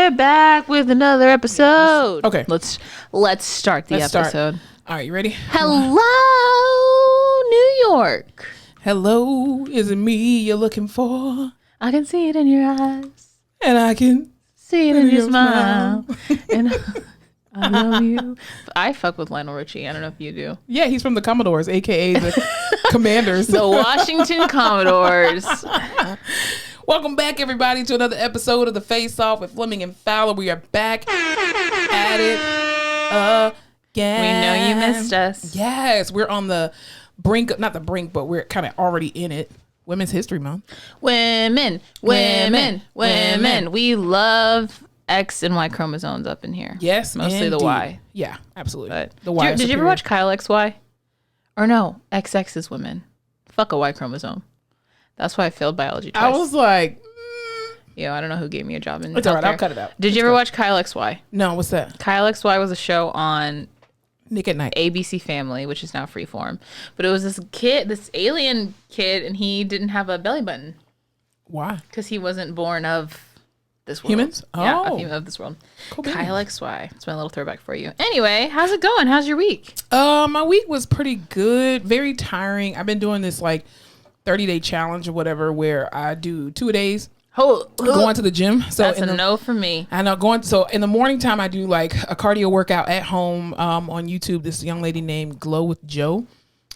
we're back with another episode. Okay. Let's start the episode. All right, you ready? Hello, New York. Hello, is it me you're looking for? I can see it in your eyes. And I can see it in your smile. And I love you. I fuck with Lionel Richie. I don't know if you do. Yeah, he's from the Commodores, a.k.a. the Commanders. The Washington Commodores. Welcome back, everybody, to another episode of The Face Off with Fleming and Fowler. We are back at it again. We know you missed us. Yes, we're on the brink, not the brink, but we're kind of already in it. Women's History Month. Women. We love X and Y chromosomes up in here. Yes, mostly indeed. The Y. Yeah, absolutely. But the Y. Did you ever watch Kyle XY? Or no, XX is women. Fuck a Y chromosome. That's why I failed biology twice. I was like, I don't know who gave me a job in it's all right, I'll cut it out. Did you ever watch Kyle XY? No, what's that? Kyle XY was a show on Nick at Night. ABC Family, which is now Freeform. But it was this kid, this alien kid, and he didn't have a belly button. Why? Because he wasn't born of this world. Humans? Yeah, Oh. of this world. Cool. Kyle XY. It's my little throwback for you. Anyway, how's it going? How's your week? My week was pretty good. Very tiring. I've been doing this like 30-day challenge or whatever where I do 2 days. Going to the gym. So that's a no for me. I know so in the morning time I do like a cardio workout at home on YouTube. This young lady named Glow with Joe.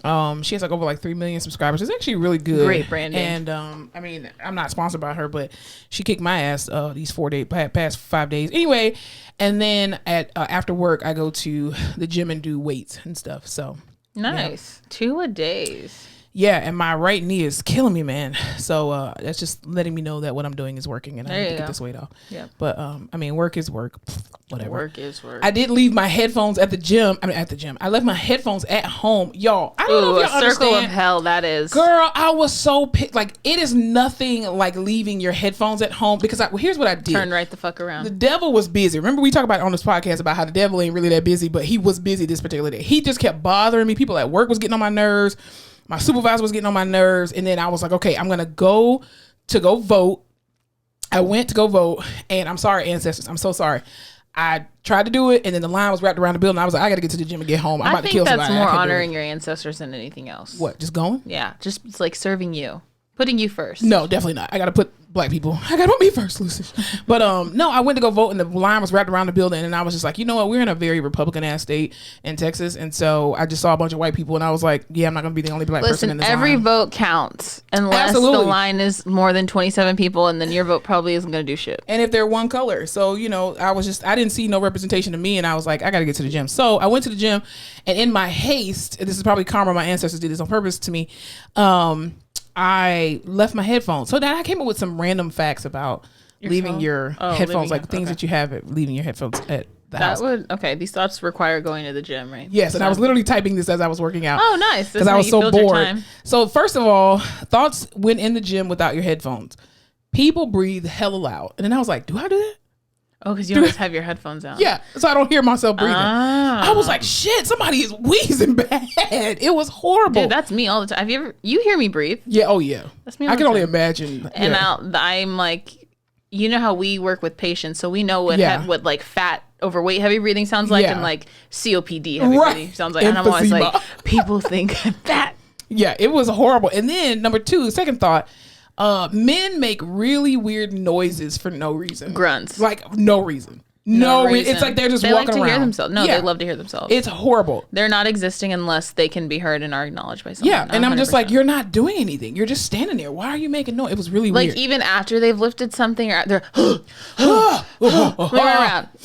She has like over 3 million subscribers. It's actually really good. Great branding. And I mean, I'm not sponsored by her, but she kicked my ass these past 5 days. Anyway, and then at after work I go to the gym and do weights and stuff. So nice. 2 a days. Yeah, and my right knee is killing me, man. So that's just letting me know that what I'm doing is working, and I need to get this weight off. Yeah. But I mean, work is work. Whatever. Work is work. I did leave my headphones at the gym. I left my headphones at home, y'all. I don't know if y'all a circle understand. of hell that is. Girl, I was so pissed. Like, it is nothing like leaving your headphones at home because here's what I did. Turn right the fuck around. The devil was busy. Remember we talked about on this podcast about how the devil ain't really that busy, but he was busy this particular day. He just kept bothering me. People at work was getting on my nerves. My supervisor was getting on my nerves. And then I was like, okay, I'm going to go vote. I went to go vote. And I'm sorry, ancestors. I'm so sorry. I tried to do it. And then the line was wrapped around the building. I was like, I got to get to the gym and get home. I'm about to kill somebody. I think that's more honoring your ancestors than anything else. What? Just going? Yeah. Just it's like serving you. Putting you first. No, definitely not. I got to put black people. I got to put me first, Lucy. But no, I went to go vote and the line was wrapped around the building. And I was just like, you know what? We're in a very Republican ass state in Texas. And so I just saw a bunch of white people and I was like, yeah, I'm not going to be the only black person in this every line. vote counts unless the line is more than 27 people and then your vote probably isn't going to do shit. And if they're one color. So, I didn't see no representation of me and I was like, I got to get to the gym. So I went to the gym and in my haste, this is probably karma, my ancestors did this on purpose to me. I left my headphones. So then I came up with some random facts about leaving your headphones, things that you have leaving your headphones at the house. These thoughts require going to the gym, right? Yes, and I was literally typing this as I was working out. Oh, nice. Because I was so bored. So first of all, thoughts when in the gym without your headphones. People breathe hella loud. And then I was like, do I do that? Oh, because you always have your headphones on. Yeah, so I don't hear myself breathing. I was like, shit, somebody is wheezing bad. It was horrible. Dude, that's me all the time. You hear me breathe? Yeah, oh yeah. That's me I can only imagine. And I'm like, you know how we work with patients, so we know what like fat, overweight, heavy breathing sounds like, and like COPD heavy breathing sounds like. And I'm always like, people think I'm fat. Yeah, it was horrible. And then number 2, second thought, men make really weird noises for no reason. Grunts. Like no reason. No reason. It's like they're just walking around. They like to hear themselves. No, they love to hear themselves. It's horrible. They're not existing unless they can be heard and are acknowledged by someone. Yeah, and I'm just like, you're not doing anything. You're just standing there. Why are you making noise? It was really weird. Like even after they've lifted something or they're around.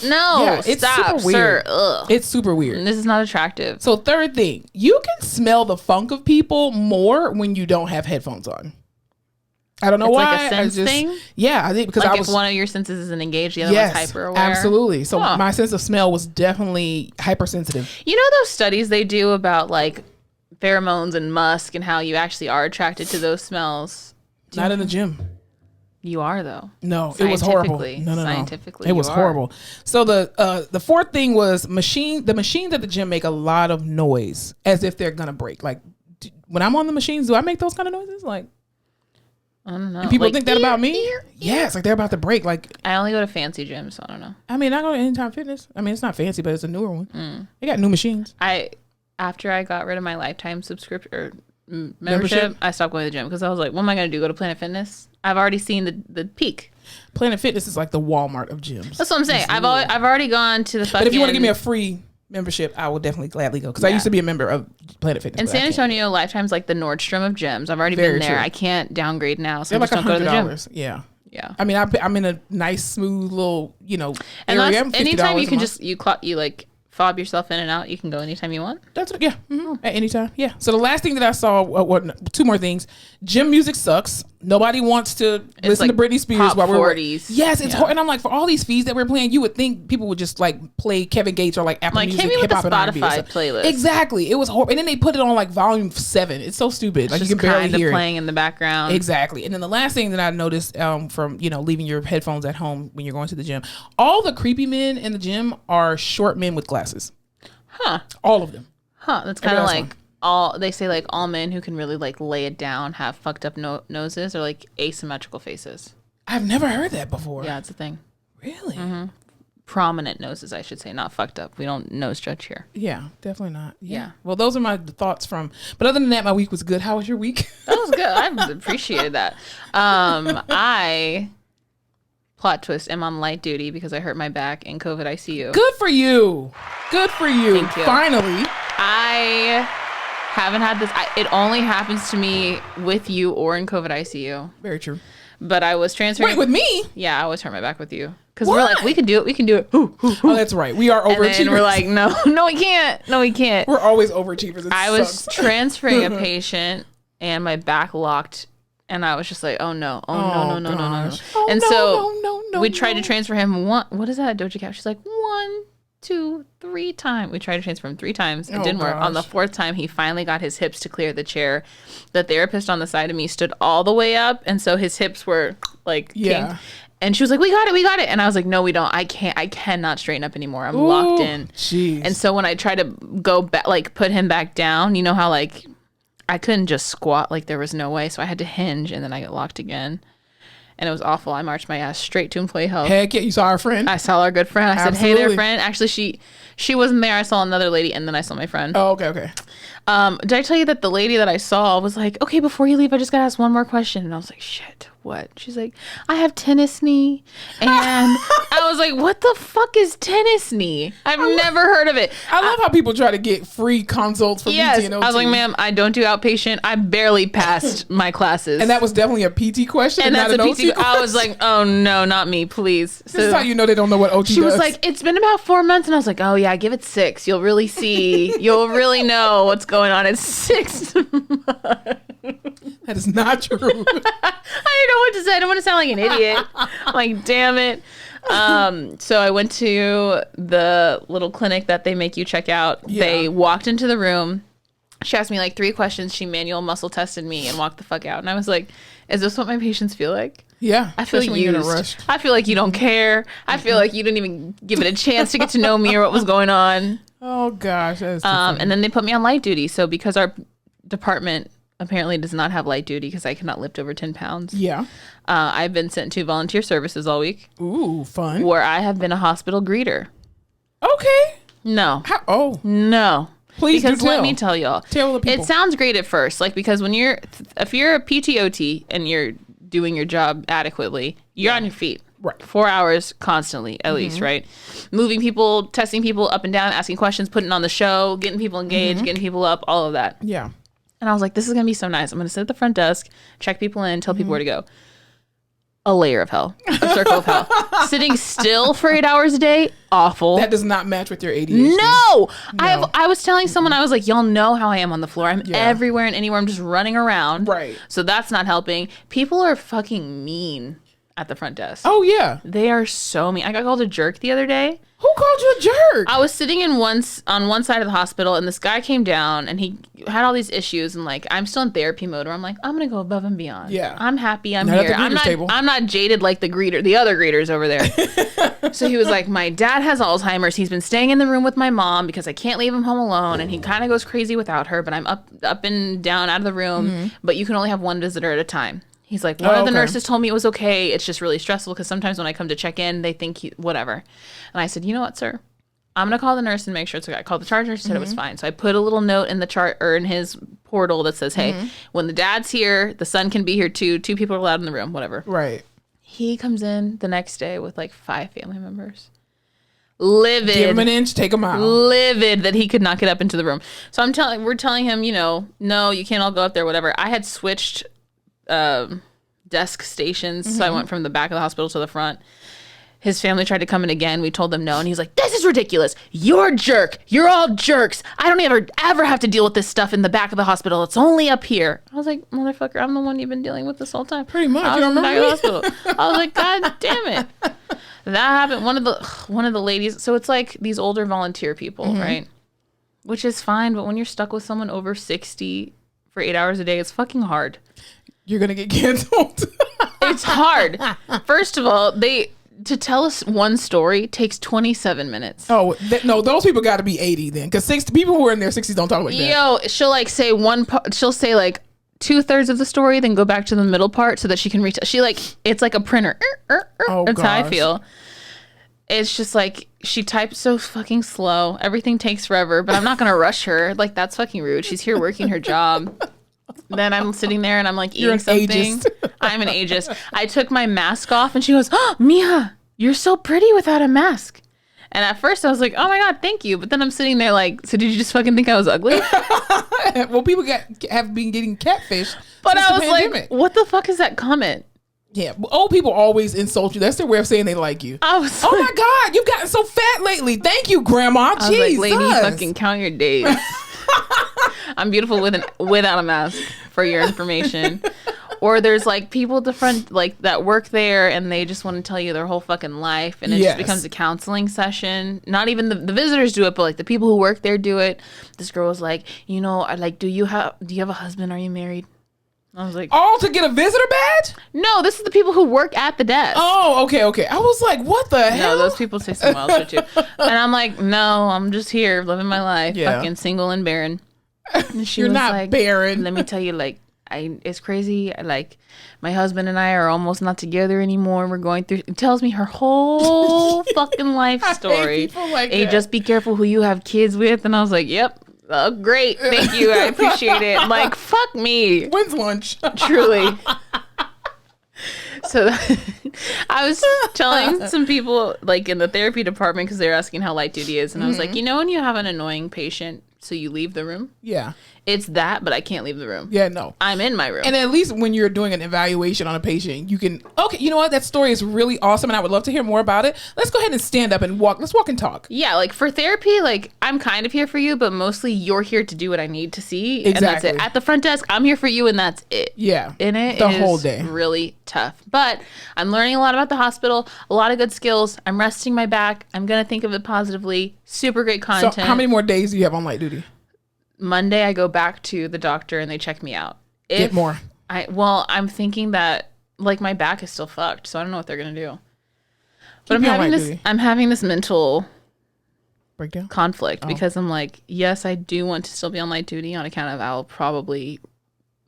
No, it's stop, super weird. Sir. Ugh. It's super weird. This is not attractive. So third thing, you can smell the funk of people more when you don't have headphones on. I don't know why. Like a sense thing? Yeah, I think because like if one of your senses isn't engaged, the other one's hyper aware. Absolutely. So my sense of smell was definitely hypersensitive. You know those studies they do about like pheromones and musk and how you actually are attracted to those smells? Not in the gym. You are though. No, it was horrible. No. Scientifically, it was horrible. So the fourth thing was the machines at the gym make a lot of noise as if they're gonna break. Like when I'm on the machines, do I make those kind of noises? Like. I don't know. And people think that about me? Yeah, it's like they're about to break. Like, I only go to fancy gyms, so I don't know. I mean, I go to Anytime Fitness. I mean, it's not fancy, but it's a newer one. They got new machines. After I got rid of my lifetime subscription or membership, I stopped going to the gym because I was like, what am I going to do? Go to Planet Fitness? I've already seen the peak. Planet Fitness is like the Walmart of gyms. That's what I'm saying. I've already gone to the fucking... But if you want to give me a free membership, I will definitely gladly go because I used to be a member of Planet Fitness. In San Antonio, Lifetime's like the Nordstrom of gyms. I've already been there. True. I can't downgrade now, so they're I just like don't go to the gym. Yeah. Yeah. I mean, I'm in a nice, smooth little, and area. Anytime you can just you like fob yourself in and out. You can go anytime you want. That's at any time. Yeah. So the last thing that I saw, two more things. Gym music sucks. Nobody wants to listen to Britney Spears while we're 40s. Yes, it's hard. And I'm like, for all these fees that we're playing, you would think people would just like play Kevin Gates or like Apple Music, hit me with the hip-hop, Spotify playlist. Exactly. It was horrible. And then they put it on like volume 7. It's so stupid. Like, you can barely hear it. Playing in the background. Exactly. And then the last thing that I noticed from leaving your headphones at home when you're going to the gym, all the creepy men in the gym are short men with glasses. Huh. All of them. Huh. That's kind of like they say like all men who can really like lay it down have fucked up noses or like asymmetrical faces. I've never heard that before. Yeah, it's a thing. Really? Mm-hmm. Prominent noses, I should say, not fucked up. We don't nose judge here. Yeah, definitely not. Yeah. Well, those are my thoughts but other than that, my week was good. How was your week? That was good. I appreciated that. I plot twist, am on light duty because I hurt my back in COVID ICU. Good for you. Good for you. Thank you. Finally. I haven't had this. It only happens to me with you or in COVID ICU. Very true. But I was transferring. Wait, with me? Yeah, I always hurt my back with you. Because we're like, we can do it. We can do it. Ooh. Oh, that's right. We are overachievers. And we're like, no, we can't. No, we can't. We're always overachievers. I was transferring a patient and my back locked. And I was just like, oh no. Oh, and so we tried to transfer him what is that, Doja Cat? She's like, 1, 2, 3 times. We tried to transfer him 3 times. It didn't work. On the 4th time, he finally got his hips to clear the chair. The therapist on the side of me stood all the way up. And so his hips were like, kinked. And she was like, we got it. And I was like, no, we don't. I cannot straighten up anymore. I'm locked in. Jeez. And so when I tried to go back, like put him back down, you know how like I couldn't just squat, like there was no way. So I had to hinge and then I got locked again. And it was awful. I marched my ass straight to employee health. Heck yeah, you saw our friend? I saw our good friend. I said, hey there, friend. Actually, she wasn't there. I saw another lady and then I saw my friend. Oh, okay. Did I tell you that the lady that I saw was like, okay, before you leave, I just got to ask one more question. And I was like, shit, what? She's like, I have tennis knee. And I was like, what the fuck is tennis knee? I've never heard of it. I love how people try to get free consults for PT and OT. I was like, ma'am, I don't do outpatient. I barely passed my classes. And that was definitely a PT question and not an OT question? I was like, oh no, not me, please. This is how you know they don't know what OT does. She was like, it's been about 4 months. And I was like, oh yeah, give it 6. You'll really see. You'll really know what's going on. It's 6 months. That is not true. I didn't know what to say. I don't want to sound like an idiot. I'm like, damn it. So I went to the little clinic that they make you check out. Yeah. They walked into the room. She asked me like 3 questions. She manual muscle tested me and walked the fuck out. And I was like, is this what my patients feel like? Yeah. I feel like you're rushed. I feel like you don't care. I feel like you didn't even give it a chance to get to know me or what was going on. Oh gosh. And then they put me on light duty. So because our department apparently does not have light duty because I cannot lift over 10 pounds. Yeah. I've been sent to volunteer services all week. Ooh, fun. Where I have been a hospital greeter. Okay. No. How? Oh. No. Please because do tell. Let me tell y'all. Tell the people. It sounds great at first. Like, because if you're a PTOT and you're doing your job adequately, you're on your feet. Right. 4 hours constantly, at least, right? Moving people, testing people up and down, asking questions, putting on the show, getting people engaged, getting people up, all of that. Yeah. And I was like, this is going to be so nice. I'm going to sit at the front desk, check people in, tell people where to go. A layer of hell. A circle of hell. Sitting still for 8 hours a day, awful. That does not match with your ADHD. No! I was telling someone, I was like, y'all know how I am on the floor. I'm everywhere and anywhere. I'm just running around. Right. So that's not helping. People are fucking mean at the front desk. Oh, yeah. They are so mean. I got called a jerk the other day. Who called you a jerk? I was sitting on one side of the hospital and this guy came down and he had all these issues and like I'm still in therapy mode where I'm like, I'm gonna go above and beyond. Yeah. I'm happy I'm here. I'm not jaded like the other greeters over there. So he was like, my dad has Alzheimer's. He's been staying in the room with my mom because I can't leave him home alone and he kind of goes crazy without her, but I'm up and down out of the room, but you can only have one visitor at a time. He's like, one of the nurses told me it was okay. It's just really stressful because sometimes when I come to check in, they think whatever. And I said, you know what, sir? I'm going to call the nurse and make sure it's okay. I called the charge nurse and said it was fine. So I put a little note in the chart or in his portal that says, hey, when the dad's here, the son can be here too. 2 people are allowed in the room, whatever. Right. He comes in the next day with like 5 family members. Livid. Give him an inch, take him out. Livid that he could not get up into the room. So we're telling him, no, you can't all go up there, whatever. I had switched desk stations. So I went from the back of the hospital to the front. His family tried to come in again. We told them no. And he's like, this is ridiculous. You're a jerk. You're all jerks. I don't ever have to deal with this stuff in the back of the hospital. It's only up here. I was like, motherfucker, I'm the one you've been dealing with this whole time. Pretty much. I was in the back of the hospital. I was like, God damn it. That happened. One of the ladies. So it's like these older volunteer people, right? Which is fine. But when you're stuck with someone over 60 for 8 hours a day, it's fucking hard. You're going to get canceled. It's hard. First of all, to tell us one story takes 27 minutes. Oh, no, those people got to be 80 then. Because people who are in their 60s don't talk like that. Yo, she'll like say she'll say like 2/3 of the story, then go back to the middle part so that she can reach. It's like a printer. That's how I feel. It's just like she types so fucking slow. Everything takes forever, but I'm not going to rush her. Like, that's fucking rude. She's here working her job. Then I'm sitting there and I'm like eating something. Ageist. I'm an ageist. I took my mask off and she goes, oh, Mia, you're so pretty without a mask. And at first I was like, oh my God, thank you. But then I'm sitting there like, so did you just fucking think I was ugly? Well, people have been getting catfish. But I was like, what the fuck is that comment? Yeah, old people always insult you. That's their way of saying they like you. I was my God, you've gotten so fat lately. Thank you, Grandma. I was like, lady, fucking count your days. I'm beautiful without a mask, for your information. Or there's like people at the front like that work there and they just want to tell you their whole fucking life and it just becomes a counseling session. Not even the visitors do it, but like the people who work there do it. This girl was like, do you have a husband? Are you married? I was like, all to get a visitor badge? No, this is the people who work at the desk. Oh, okay. I was like, what the hell? No, those people say some wild shit too. And I'm like, no, I'm just here living my life, fucking single and barren. And she You're was not like, barren. Let me tell you, like, it's crazy. Like, my husband and I are almost not together anymore. We're going through. It tells me her whole fucking life story. I hate people like that. Just be careful who you have kids with. And I was like, yep. Oh, great. Thank you. I appreciate it. Like, fuck me. When's lunch? Truly. So I was telling some people, like, in the therapy department, because they were asking how light duty is. And I was like, when you have an annoying patient, so you leave the room? Yeah. It's that, but I can't leave the room. Yeah, no. I'm in my room. And at least when you're doing an evaluation on a patient, you can, okay, you know what? That story is really awesome and I would love to hear more about it. Let's go ahead and stand up and walk. Let's walk and talk. Yeah, like for therapy, like I'm kind of here for you, but mostly you're here to do what I need to see. Exactly. And that's it. At the front desk, I'm here for you and that's it. Yeah. And it the is whole day. Really tough. But I'm learning a lot about the hospital, a lot of good skills. I'm resting my back. I'm going to think of it positively. Super great content. So how many more days do you have on light duty? Monday, I go back to the doctor and they check me out. Get more. I'm thinking that like my back is still fucked, so I don't know what they're gonna do. But I'm having this mental breakdown conflict because I'm like, yes, I do want to still be on light duty on account of I'll probably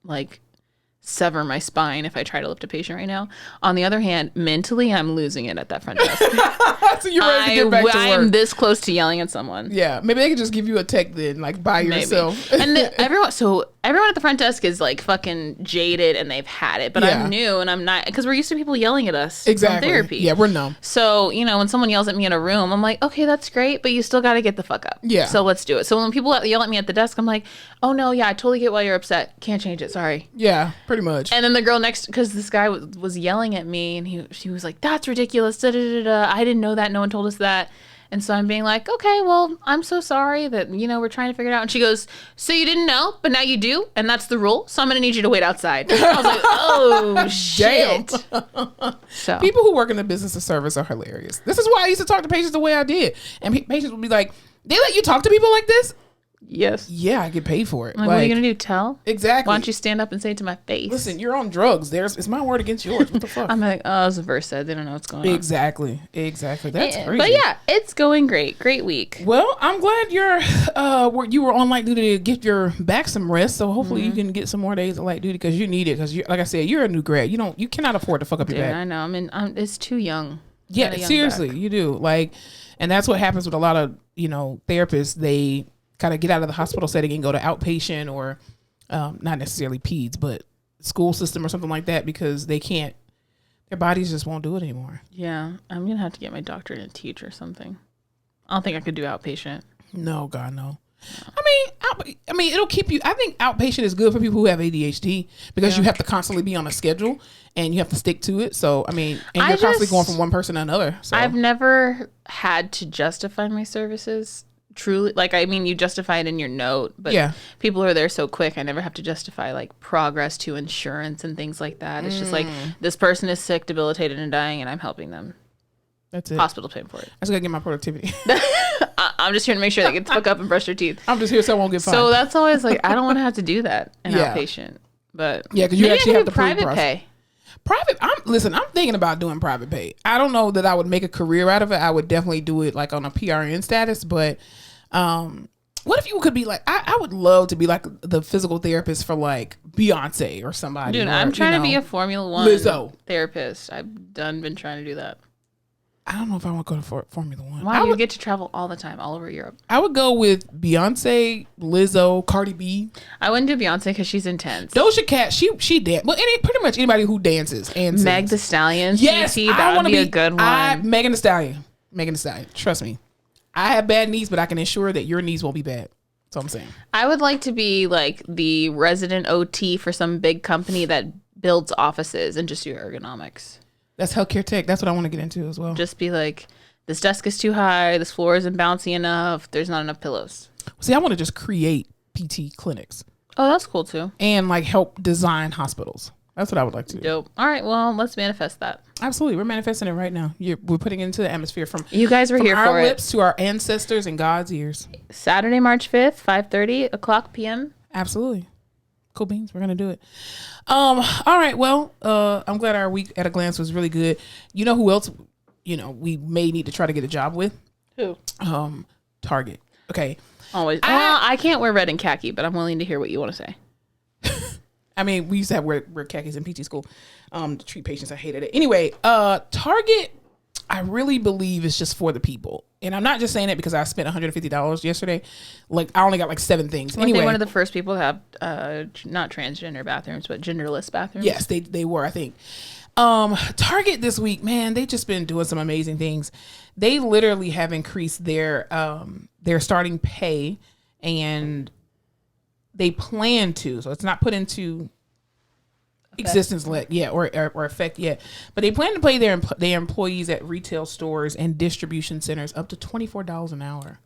like sever my spine if I try to lift a patient right now. On the other hand, mentally, I'm losing it at that front desk. So you're ready to get back to work. I'm this close to yelling at someone. Yeah, maybe they could just give you a tech then, like by yourself. And everyone at the front desk is like fucking jaded and they've had it, but I'm new and I'm not, because we're used to people yelling at us in therapy. Yeah, we're numb. So, when someone yells at me in a room, I'm like, okay, that's great, but you still got to get the fuck up. Yeah. So let's do it. So when people yell at me at the desk, I'm like, oh no, yeah, I totally get why you're upset. Can't change it. Sorry. Yeah, pretty much. And then the girl next, because this guy was yelling at me and she was like, that's ridiculous. Da, da, da, da. I didn't know that. No one told us that. And so I'm being like, okay, well, I'm so sorry that, we're trying to figure it out. And she goes, so you didn't know, but now you do. And that's the rule. So I'm going to need you to wait outside. I was like, oh, shit. So people who work in the business of service are hilarious. This is why I used to talk to patients the way I did. And patients would be like, they let you talk to people like this? Yes. Yeah, I get paid for it. Like, what are you going to do? Tell? Exactly. Why don't you stand up and say it to my face? Listen, you're on drugs. It's my word against yours. What the fuck? I'm like, oh, it's a verse said. They don't know what's going on. Exactly. That's crazy. But yeah, it's going great. Great week. Well, I'm glad you were on light duty to get your back some rest. So hopefully you can get some more days of light duty because you need it. Because like I said, you're a new grad. You cannot afford to fuck up your back. I know. It's too young. Yeah, seriously, back. You do. And that's what happens with a lot of therapists. They kind of get out of the hospital setting and go to outpatient or not necessarily peds, but school system or something like that because they can't. Their bodies just won't do it anymore. Yeah, I'm gonna have to get my doctorate and teach or something. I don't think I could do outpatient. No, God, no. I mean, it'll keep you. I think outpatient is good for people who have ADHD because you have to constantly be on a schedule and you have to stick to it. So, and you're constantly going from one person to another. So. I've never had to justify my services. Truly, you justify it in your note, but people are there so quick. I never have to justify progress to insurance and things like that. It's just this person is sick, debilitated, and dying, and I'm helping them. That's it. Hospital paying for it. I just gotta get my productivity. I'm just here to make sure they get the fuck up and brush their teeth. I'm just here so I won't get fined. So that's always I don't want to have to do that in outpatient. But because you actually have to private pay. Private, I'm thinking about doing private pay. I don't know that I would make a career out of it. I would definitely do it on a PRN status, but what if you could be I would love to be the physical therapist for Beyonce or somebody. Dude, I'm trying to be a Formula One Lizzo therapist. I've been trying to do that. I don't know if I want to go to Formula One. Why? You get to travel all the time, all over Europe. I would go with Beyonce, Lizzo, Cardi B. I wouldn't do Beyonce because she's intense. Doja Cat, she dance. Well, pretty much anybody who dances and sings. Meg Thee Stallion. Yes, that would be a good one. Megan Thee Stallion. Trust me. I have bad knees, but I can ensure that your knees won't be bad. That's what I'm saying. I would like to be the resident OT for some big company that builds offices and just do ergonomics. That's healthcare tech. That's what I want to get into as well. Just be this desk is too high. This floor isn't bouncy enough. There's not enough pillows. See, I want to just create PT clinics. Oh, that's cool too. And help design hospitals. That's what I would like to do. Dope. All right. Well, let's manifest that. Absolutely. We're manifesting it right now. We're putting it into the atmosphere from you guys were here for it. From our lips to our ancestors and God's ears. Saturday, March 5th, 5:30 p.m. Absolutely. Cool beans. We're going to do it. All right. Well, I'm glad our week at a glance was really good. You know who else, we may need to try to get a job with? Who? Target. Okay. Always. I can't wear red and khaki, but I'm willing to hear what you want to say. We used to wear khakis in PT school to treat patients. I hated it. Anyway, Target, I really believe is just for the people. And I'm not just saying it because I spent $150 yesterday. I only got 7 things. Weren't they one of the first people to have not transgender bathrooms, but genderless bathrooms? Yes, they were, I think. Target this week, man, they just been doing some amazing things. They literally have increased their starting pay, and they plan to. So it's not put into existence yet or effect yet, but they plan to pay their employees at retail stores and distribution centers up to $24 an hour.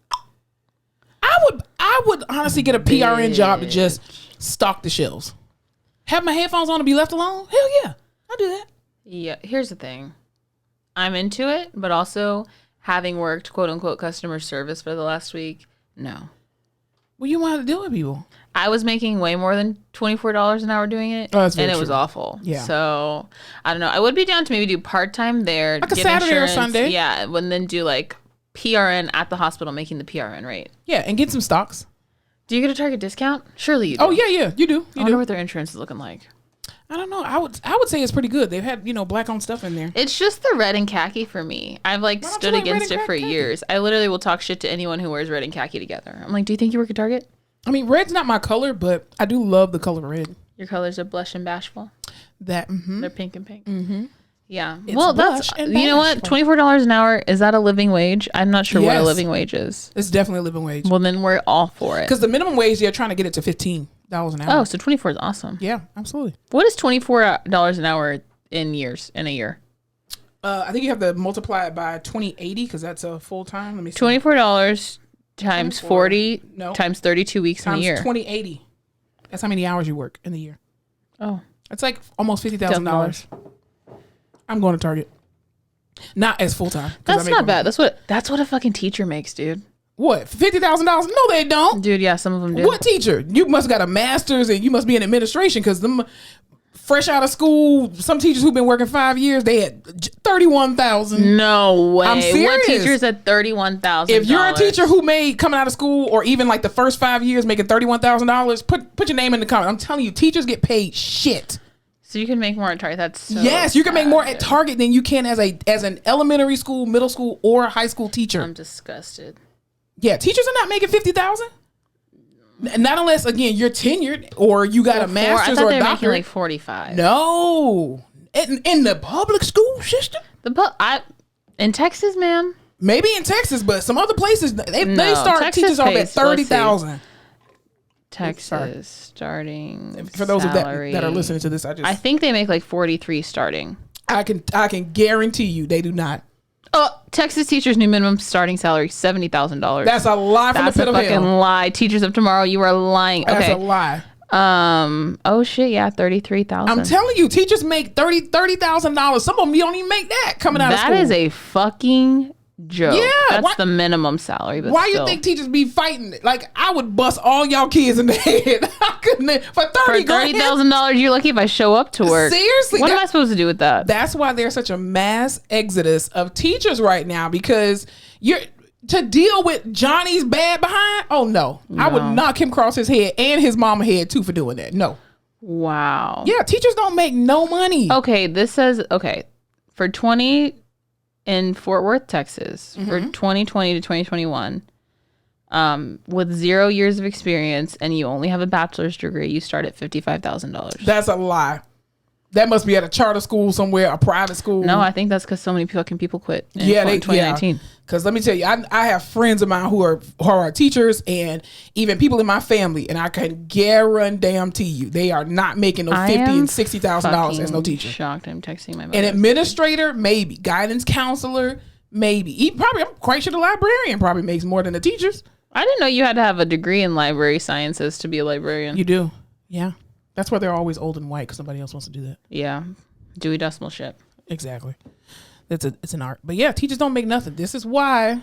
I would honestly get a PRN job to just stock the shelves. Have my headphones on and be left alone? Hell yeah, I'll do that. Yeah, here's the thing. I'm into it, but also having worked quote unquote customer service for the last week, no. Well, you want to deal with people. I was making way more than $24 an hour doing it, and it was awful. Yeah. So I don't know. I would be down to maybe do part-time there, like a Saturday or Sunday. Yeah, and then do PRN at the hospital, making the PRN rate. Yeah, and get some stocks. Do you get a Target discount? Surely you do. Oh yeah, you do. I wonder what their insurance is looking like. I don't know. I would say it's pretty good. They've had black on stuff in there. It's just the red and khaki for me. I've stood against it for years. I literally will talk shit to anyone who wears red and khaki together. I'm like, do you think you work at Target? Red's not my color, but I do love the color red. Your colors are blush and bashful. They're pink and pink. Mm-hmm. Yeah. Well, that's you know what? $24 an hour, is that a living wage? I'm not sure what a living wage is. It's definitely a living wage. Well, then we're all for it. Because the minimum wage, they're trying to get it to $15 an hour. Oh, so 24 is awesome. Yeah, absolutely. What is $24 an hour in a year? I think you have to multiply it by 2080 because that's a full time. Let me see. $24 times 40 times 32 weeks in a year. 2080. That's how many hours you work in the year. Oh. It's almost $50,000. I'm going to Target. Not as full time. That's not bad. That's what a fucking teacher makes, dude. What, $50,000? No, they don't. Dude, yeah, some of them do. What teacher? You must have got a master's and you must be in administration, because them fresh out of school, some teachers who've been working 5 years, they had $31,000. No way. I'm serious. What teachers at $31,000? If you're a teacher who made, coming out of school, or even like the first 5 years making $31,000, put your name in the comment. I'm telling you, teachers get paid shit. So you can make more at Target. That's so yes, you can make more at Target than you can as an elementary school, middle school, or a high school teacher. I'm disgusted. Yeah, teachers are not making $50,000. Not unless, again, you're tenured or you got a master's or a doctorate. Making like 45. No, in the public school system. In Texas, ma'am. Maybe in Texas, but some other places they start Texas teachers off at 30,000. Texas starting for those salary. that are listening to this, I think they make like 43 starting. I can guarantee you they do not. Texas teachers' new minimum starting salary $70,000. That's a lie from the pit of hell. That's a fucking lie. Teachers of tomorrow, you are lying. Okay. That's a lie. Oh shit, yeah, 33,000. I'm telling you, teachers make $30,000. Some of them you don't even make that coming out of school. That is a fucking joke. Yeah, that's the minimum salary. But why you think teachers be fighting? Like, I would bust all y'all kids in the head. I couldn't for $30,000. You're lucky if I show up to work. Seriously, what am I supposed to do with that? That's why there's such a mass exodus of teachers right now, because you're to deal with Johnny's bad behind. Oh no, I would knock him across his head and his mama head too for doing that. No. Wow. Yeah, teachers don't make no money. Okay, this says for 20. In Fort Worth, Texas, for 2020 to 2021, with 0 years of experience and you only have a bachelor's degree, you start at $55,000. That's a lie. That must be at a charter school somewhere, a private school. No, I think that's because so many fucking people quit in 2019. Because let me tell you, I have friends of mine who are teachers, and even people in my family, and I can guarantee you, they are not making no $50,000 and $60,000 as no teacher. Shocked. I'm texting my mother. An administrator, maybe. Guidance counselor, maybe. I'm quite sure the librarian probably makes more than the teachers. I didn't know you had to have a degree in library sciences to be a librarian. You do, yeah. That's why they're always old and white, because somebody else wants to do that. Yeah. Dewey Decimal shit. Exactly. It's an art. But yeah, teachers don't make nothing. This is why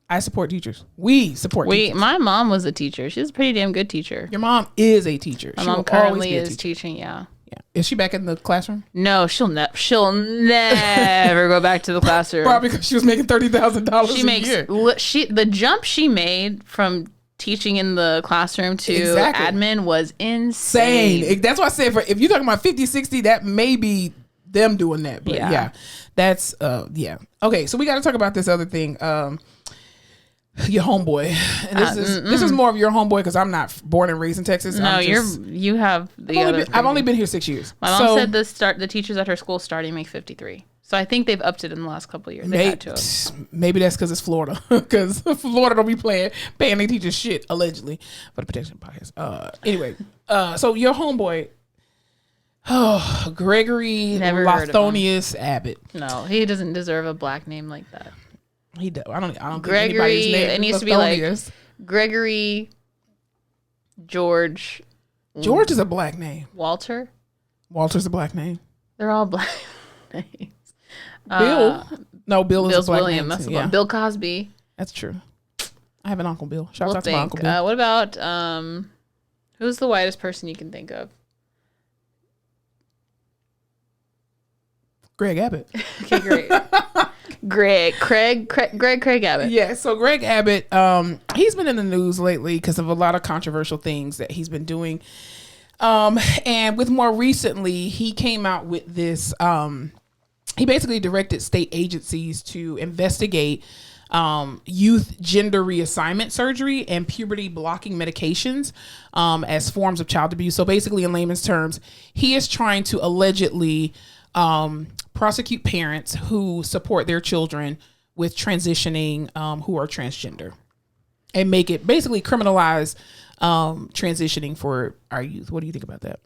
I support teachers. We support teachers. My mom was a teacher. She's a pretty damn good teacher. Your mom is a teacher. My mom currently is teaching, yeah. Yeah. Is she back in the classroom? No, she'll never go back to the classroom. Probably because she was making $30,000 a year. The jump she made from teaching in the classroom to admin was insane. That's why I said, if you're talking about 50, 60, that may be them doing that. But yeah, that's okay, so we got to talk about this other thing. Your homeboy. And this is more of your homeboy, because I'm not born and raised in Texas. No, you have I've only been here 6 years. My mom said the teachers at her school starting make 53. So I think they've upped it in the last couple of years. Maybe that's because it's Florida. Because Florida don't be paying their teachers shit, allegedly, for the protection podcast. Anyway, so your homeboy, Gregory Lathonius Abbott. No, he doesn't deserve a black name like that. He does. I don't think Gregory, anybody's name it needs to be like Gregory George. George is a black name. Walter's a black name. They're all black names. Bill. No, Bill is a black William. name. That's Bill Cosby. That's true. I have an Uncle Bill. Shout out to my Uncle Bill. What about who's the whitest person you can think of? Greg Abbott. Okay, great. Craig Abbott. Yeah, so Greg Abbott, he's been in the news lately because of a lot of controversial things that he's been doing. And with more recently, he came out with this, he basically directed state agencies to investigate youth gender reassignment surgery and puberty blocking medications as forms of child abuse. So basically, in layman's terms, he is trying to allegedly prosecute parents who support their children with transitioning who are transgender, and make it basically criminalize transitioning for our youth. What do you think about that?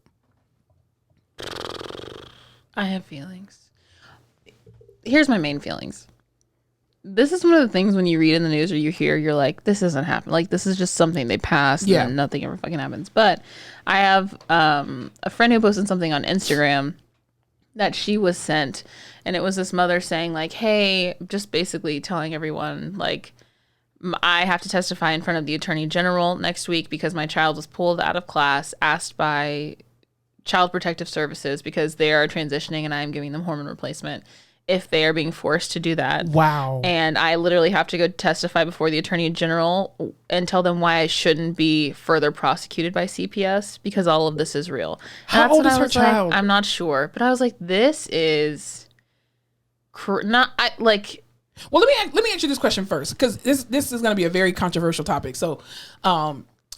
I have feelings. Here's my main feelings. This is one of the things when you read in the news or you hear, you're like, this isn't happening. Like, this is just something they passed and nothing ever fucking happens. But I have a friend who posted something on Instagram that she was sent, and it was this mother saying like, hey, just basically telling everyone like, I have to testify in front of the Attorney General next week because my child was pulled out of class, asked by Child Protective Services because they are transitioning and I am giving them hormone replacement if they are being forced to do that. Wow. And I literally have to go testify before the Attorney General and tell them why I shouldn't be further prosecuted by CPS because all of this is real. How old is her child? I'm not sure. But I was like, this is Well, let me answer this question first because this is going to be a very controversial topic. So,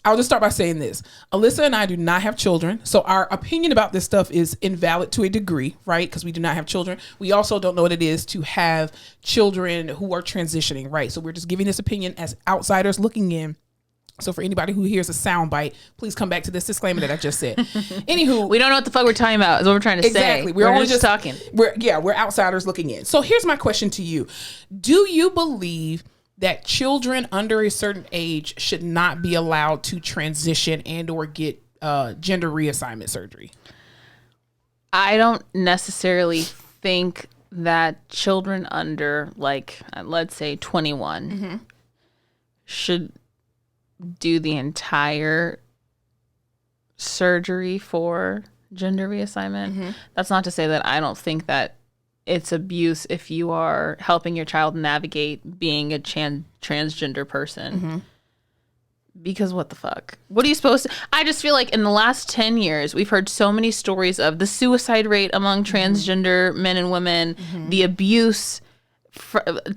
I'll just start by saying this. Alyssa and I do not have children, so our opinion about this stuff is invalid to a degree, right? Because we do not have children. We also don't know what it is to have children who are transitioning, right? So we're just giving this opinion as outsiders looking in. So for anybody who hears a soundbite, please come back to this disclaimer that I just said. Anywho, we don't know what the fuck we're talking about is what we're trying to say. Exactly. We're only just talking. We're outsiders looking in. So here's my question to you. Do you believe that children under a certain age should not be allowed to transition and or get gender reassignment surgery? I don't necessarily think that children under, like, let's say 21 should do the entire surgery for gender reassignment. That's not to say that I don't think that it's abuse if you are helping your child navigate being a transgender person. Because what the fuck? What are you supposed to... I just feel like in the last 10 years, we've heard so many stories of the suicide rate among transgender men and women, the abuse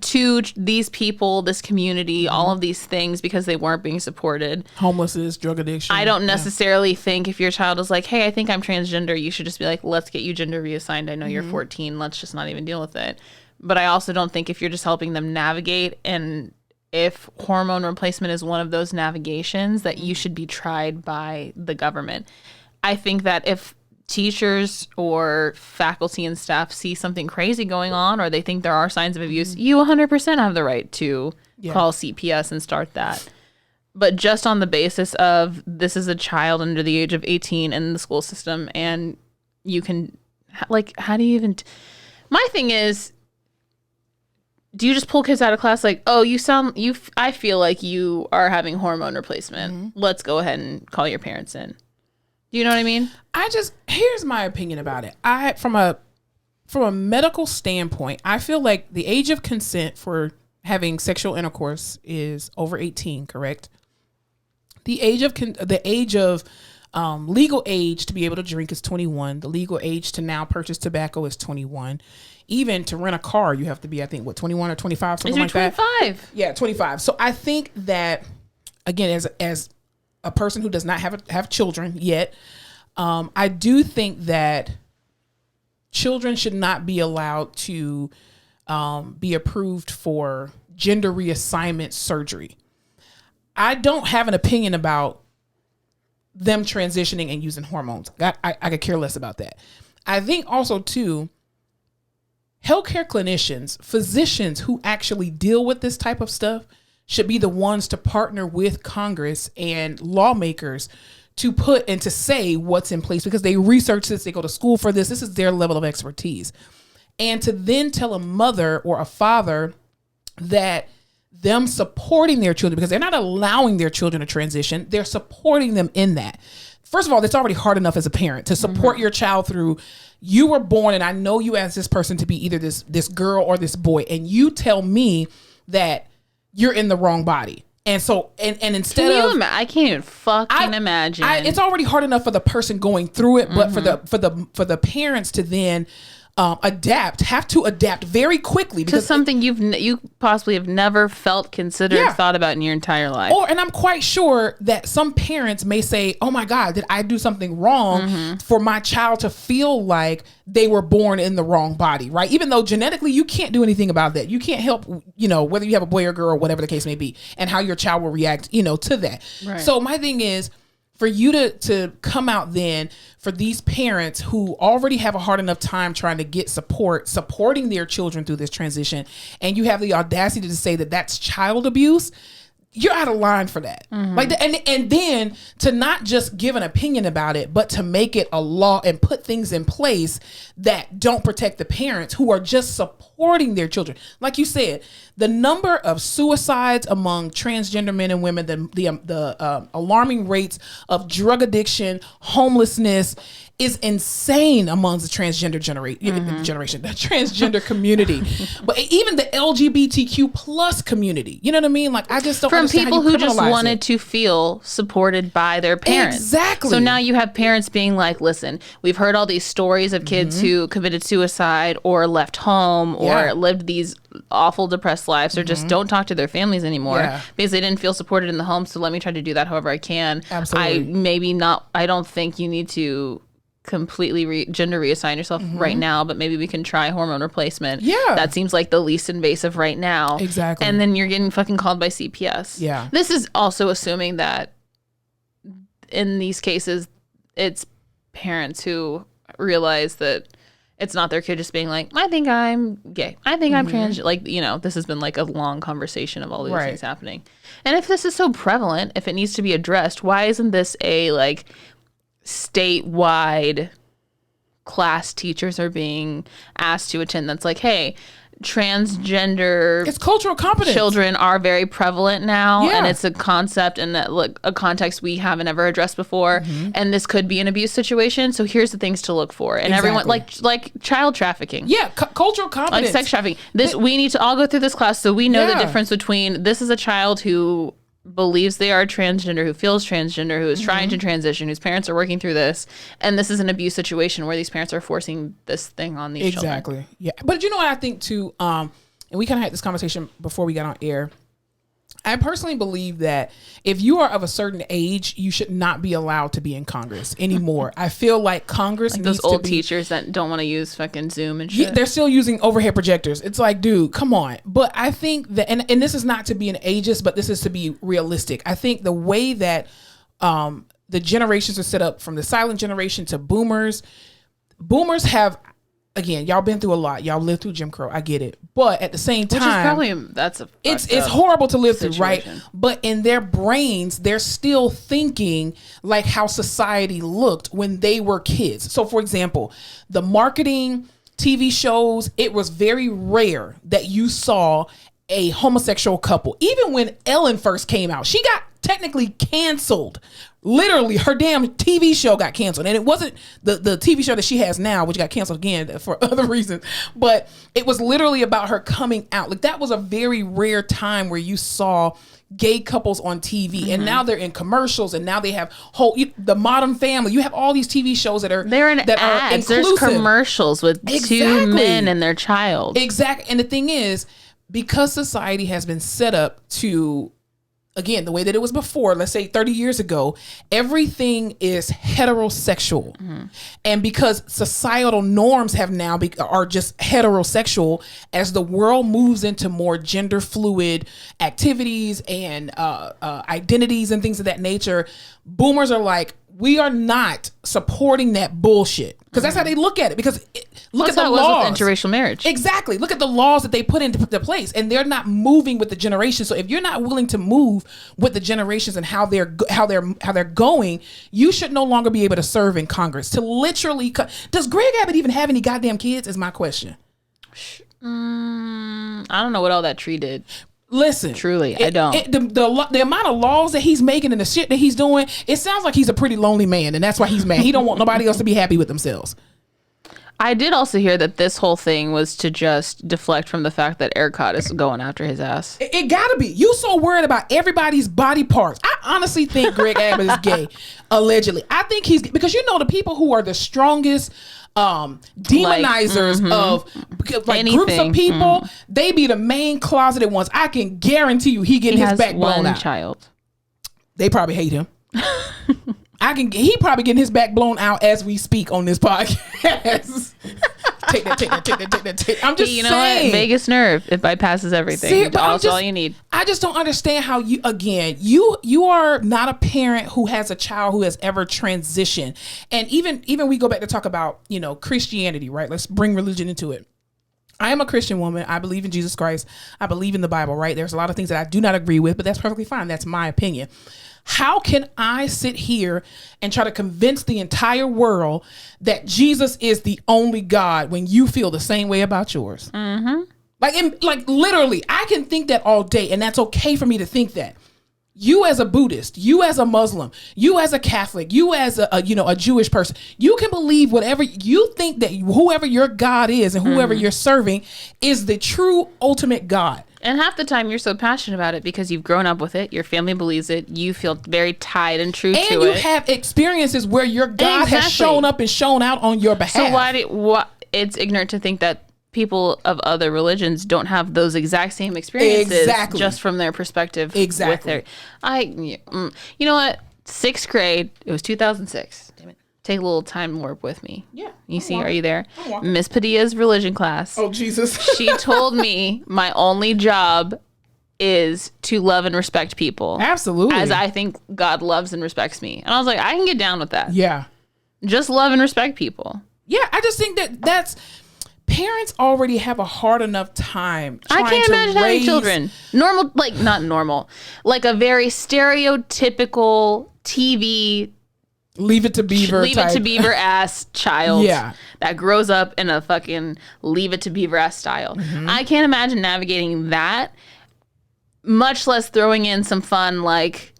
to these people, this community, all of these things because they weren't being supported. Homelessness, drug addiction. I don't necessarily think if your child is like, hey, I think I'm transgender, you should just be like, let's get you gender reassigned. I know you're 14. Let's just not even deal with it. But I also don't think if you're just helping them navigate and if hormone replacement is one of those navigations that you should be tried by the government. I think that if teachers or faculty and staff see something crazy going on or they think there are signs of abuse, you 100% have the right to call CPS and start that. But just on the basis of this is a child under the age of 18 in the school system and you can, like, how do you even... My thing is, do you just pull kids out of class like, oh, I feel like you are having hormone replacement. Let's go ahead and call your parents in. Do you know what I mean? Here's my opinion about it. From a medical standpoint, I feel like the age of consent for having sexual intercourse is over 18, correct? The age of legal age to be able to drink is 21. The legal age to now purchase tobacco is 21. Even to rent a car, you have to be, I think, 21 or 25, something like 25? that. 25. Yeah, 25. So I think that, again, as a person who does not have children yet, I do think that children should not be allowed to be approved for gender reassignment surgery. I don't have an opinion about them transitioning and using hormones. I could care less about that. I think also, too, healthcare clinicians, physicians who actually deal with this type of stuff should be the ones to partner with Congress and lawmakers to put and to say what's in place because they research this, they go to school for this. This is their level of expertise. And to then tell a mother or a father that them supporting their children, because they're not allowing their children to transition, they're supporting them in that. First of all, it's already hard enough as a parent to support your child through, you were born and I know you as this person to be either this girl or this boy, and you tell me that you're in the wrong body. And so, and instead I can't even fucking imagine. It's already hard enough for the person going through it, but for the parents to then have to adapt very quickly to something you possibly have never felt, considered, thought about in your entire life. And I'm quite sure that some parents may say, oh my God, did I do something wrong for my child to feel like they were born in the wrong body, right? Even though genetically you can't do anything about that. You can't help, whether you have a boy or girl or whatever the case may be, and how your child will react, to that. Right. So my thing is, for you to come out then for these parents who already have a hard enough time trying to get supporting their children through this transition, and you have the audacity to say that that's child abuse, you're out of line for that. Like, and then to not just give an opinion about it, but to make it a law and put things in place that don't protect the parents who are just supporting their children. Like you said, the number of suicides among transgender men and women, the alarming rates of drug addiction, homelessness is insane amongst the transgender the transgender community, but even the LGBTQ plus community. You know what I mean? Like, I just don't from understand people who just wanted to feel supported by their parents. Exactly. So now you have parents being like, listen, we've heard all these stories of kids who committed suicide or left home or lived these awful depressed lives or just don't talk to their families anymore because they didn't feel supported in the home. So let me try to do that however I can. Absolutely. I don't think you need to completely gender reassign yourself right now, but maybe we can try hormone replacement. That seems like the least invasive right now. Exactly. And then you're getting fucking called by CPS. This is also assuming that in these cases it's parents who realize that it's not their kid just being like, I think I'm gay, I think I'm trans. Like, you know, this has been like a long conversation of all these things happening. And if this is so prevalent, if it needs to be addressed, why isn't this a like statewide class teachers are being asked to attend? That's like, hey, transgender, it's cultural competence. Children are very prevalent now, and it's a concept and a context we haven't ever addressed before, and this could be an abuse situation. So here's the things to look for, and everyone like child trafficking, cultural competence, like sex trafficking. We need to all go through this class so we know the difference between this is a child who believes they are transgender, who feels transgender, who is trying to transition, whose parents are working through this, and this is an abuse situation where these parents are forcing this thing on these children. But you know what I think too, and we kind of had this conversation before we got on air, I personally believe that if you are of a certain age, you should not be allowed to be in Congress anymore. I feel like Congress needs those to old be, teachers that don't want to use fucking Zoom and shit. They're still using overhead projectors. It's like, dude, come on. But I think that, and this is not to be an ageist, but this is to be realistic. I think the way that the generations are set up, from the silent generation to boomers have, again, y'all been through a lot. Y'all lived through Jim Crow. I get it. But at the same time, it's horrible to live through, right? But in their brains, they're still thinking like how society looked when they were kids. So for example, the marketing, TV shows, it was very rare that you saw a homosexual couple. Even when Ellen first came out, she got technically canceled. Literally, her damn TV show got canceled. And it wasn't the TV show that she has now, which got canceled again for other reasons. But it was literally about her coming out. Like, that was a very rare time where you saw gay couples on TV. And now they're in commercials, and now they have the Modern Family. You have all these TV shows that are ads. There's commercials with two men and their child. Exactly. And the thing is, because society has been set up to, again, the way that it was before, let's say 30 years ago, everything is heterosexual. And because societal norms have now are just heterosexual, as the world moves into more gender fluid activities and identities and things of that nature, boomers are like, we are not supporting that bullshit. Because that's how they look at it. Because look at the laws. With interracial marriage. Exactly. Look at the laws that they put into place, and they're not moving with the generation. So if you're not willing to move with the generations and how they're going, you should no longer be able to serve in Congress. To literally, does Greg Abbott even have any goddamn kids? Is my question. I don't know what all that tree did. Listen, truly, I don't. The amount of laws that he's making and the shit that he's doing, it sounds like he's a pretty lonely man, and that's why he's mad. He don't want nobody else to be happy with themselves. I did also hear that this whole thing was to just deflect from the fact that ERCOT is going after his ass. It gotta be. You so worried about everybody's body parts. I honestly think Greg Abbott is gay, allegedly. I think he's, because you know the people who are the strongest demonizers of groups of people, they be the main closeted ones. I can guarantee you he getting his back blown out. Child. They probably hate him. He probably getting his back blown out as we speak on this podcast. Take that. I'm just saying. What? Vagus nerve. It bypasses everything. See, that's all you need. I just don't understand how you are not a parent who has a child who has ever transitioned. And even we go back to talk about, Christianity, right? Let's bring religion into it. I am a Christian woman. I believe in Jesus Christ. I believe in the Bible, right? There's a lot of things that I do not agree with, but that's perfectly fine. That's my opinion. How can I sit here and try to convince the entire world that Jesus is the only God when you feel the same way about yours? Mm-hmm. Like literally, I can think that all day, and that's okay for me to think that. You as a Buddhist, you as a Muslim, you as a Catholic, you as a Jewish person, you can believe whatever you think, that whoever your God is and whoever you're serving is the true ultimate God. And half the time you're so passionate about it because you've grown up with it, your family believes it, you feel very tied and true to it. And you have experiences where your God has shown up and shown out on your behalf. So it's ignorant to think that people of other religions don't have those exact same experiences just from their perspective. Exactly. You know what? 6th grade, it was 2006. Damn it. Take a little time warp with me. Yeah. You see, are you there? Miss Padilla's religion class. Oh, Jesus. She told me my only job is to love and respect people. Absolutely. As I think God loves and respects me. And I was like, I can get down with that. Yeah. Just love and respect people. Yeah, I just think that's... Parents already have a hard enough time trying I can't to imagine having children. Not normal. Like a very stereotypical TV... Leave it to Beaver ass child. Yeah. That grows up in a fucking Leave It to Beaver ass style. Mm-hmm. I can't imagine navigating that, much less throwing in some fun like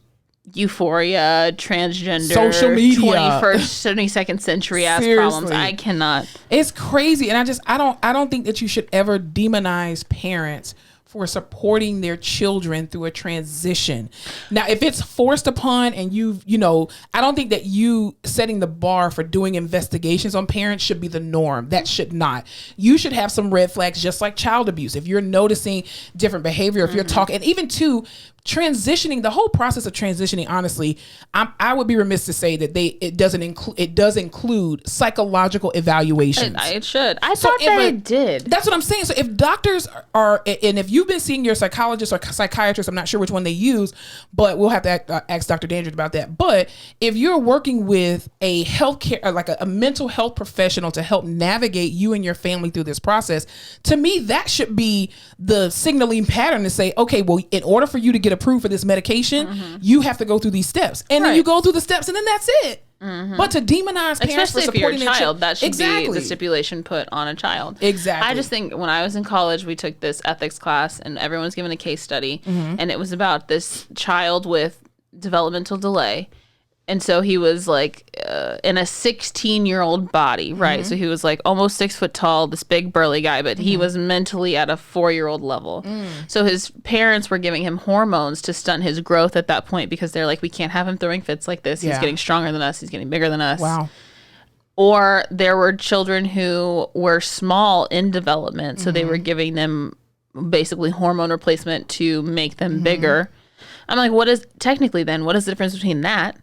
Euphoria, transgender, social media, 21st, 22nd century ass problems. I cannot. It's crazy. And I don't think that you should ever demonize parents for supporting their children through a transition. Now, if it's forced upon and I don't think that you setting the bar for doing investigations on parents should be the norm. That should not. You should have some red flags, just like child abuse. If you're noticing different behavior, if you're talking, and even transitioning, the whole process of transitioning, honestly, I would be remiss to say that it does include psychological evaluations. It should. I thought that it did. That's what I'm saying. So if doctors are, and if you've been seeing your psychologist or psychiatrist, I'm not sure which one they use, but we'll have to ask Dr. Dandridge about that. But if you're working with a healthcare, like a mental health professional to help navigate you and your family through this process, to me, that should be the signaling pattern to say, okay, well, in order for you to get approved for this medication, you have to go through these steps, and then you go through the steps, and then that's it. But to demonize parents for supporting their child, that should be the stipulation put on a child. Exactly. I just think when I was in college, we took this ethics class, and everyone was given a case study, and it was about this child with developmental delay. And so he was like in a 16-year-old body, right? So he was like almost 6 foot tall, this big burly guy, but he was mentally at a 4-year-old level. So his parents were giving him hormones to stunt his growth at that point because they're like, we can't have him throwing fits like this. He's getting stronger than us. He's getting bigger than us. Wow. Or there were children who were small in development, so they were giving them basically hormone replacement to make them bigger. I'm like, what is the difference between that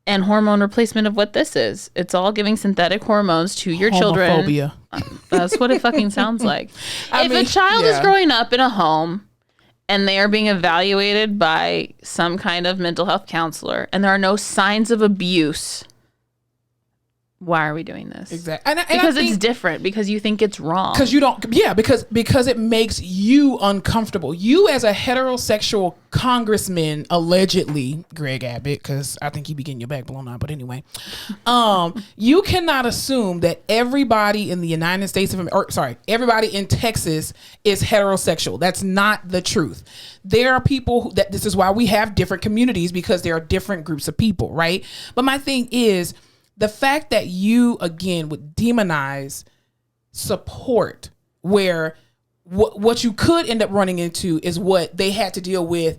and hormone replacement of what this is? It's all giving synthetic hormones to your children. Homophobia. That's what it fucking sounds like. If a child is growing up in a home and they are being evaluated by some kind of mental health counselor and there are no signs of abuse, why are we doing this? Exactly. Because it's different. Because you think it's wrong. Because you don't. Yeah. Because it makes you uncomfortable. You as a heterosexual congressman, allegedly, Greg Abbott, because I think he be getting your back blown out. But anyway, you cannot assume that everybody in the United States everybody in Texas is heterosexual. That's not the truth. There are people this is why we have different communities, because there are different groups of people, right? But my thing is, the fact that you, again, would demonize support, where what you could end up running into is what they had to deal with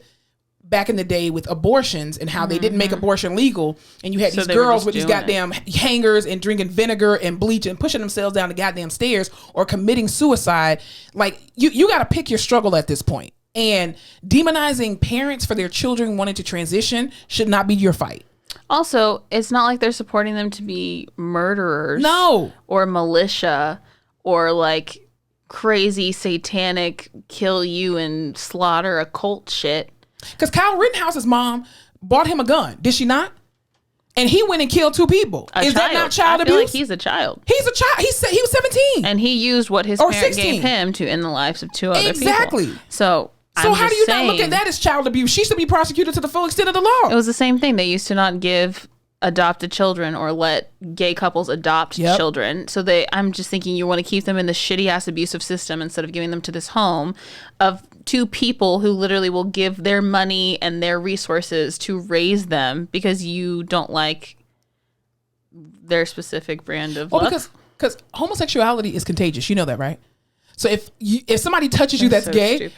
back in the day with abortions and how they didn't make abortion legal. And you had these girls with these goddamn hangers and drinking vinegar and bleach and pushing themselves down the goddamn stairs or committing suicide. Like, you got to pick your struggle at this point. And demonizing parents for their children wanting to transition should not be your fight. Also, it's not like they're supporting them to be murderers. No. Or militia or like crazy satanic kill you and slaughter a cult shit. Because Kyle Rittenhouse's mom bought him a gun. Did she not? And he went and killed 2 people. Is that not child abuse? I feel like he's a child. He's a child. He was 17. And he used what his parent gave him to end the lives of 2 other people. Exactly. So how do you not look at that as child abuse? She should be prosecuted to the full extent of the law. It was the same thing. They used to not give adopted children or let gay couples adopt children. So I'm just thinking you want to keep them in the shitty ass abusive system instead of giving them to this home of 2 people who literally will give their money and their resources to raise them because you don't like their specific brand of love. Because homosexuality is contagious. You know that, right? So if somebody touches you that's so gay,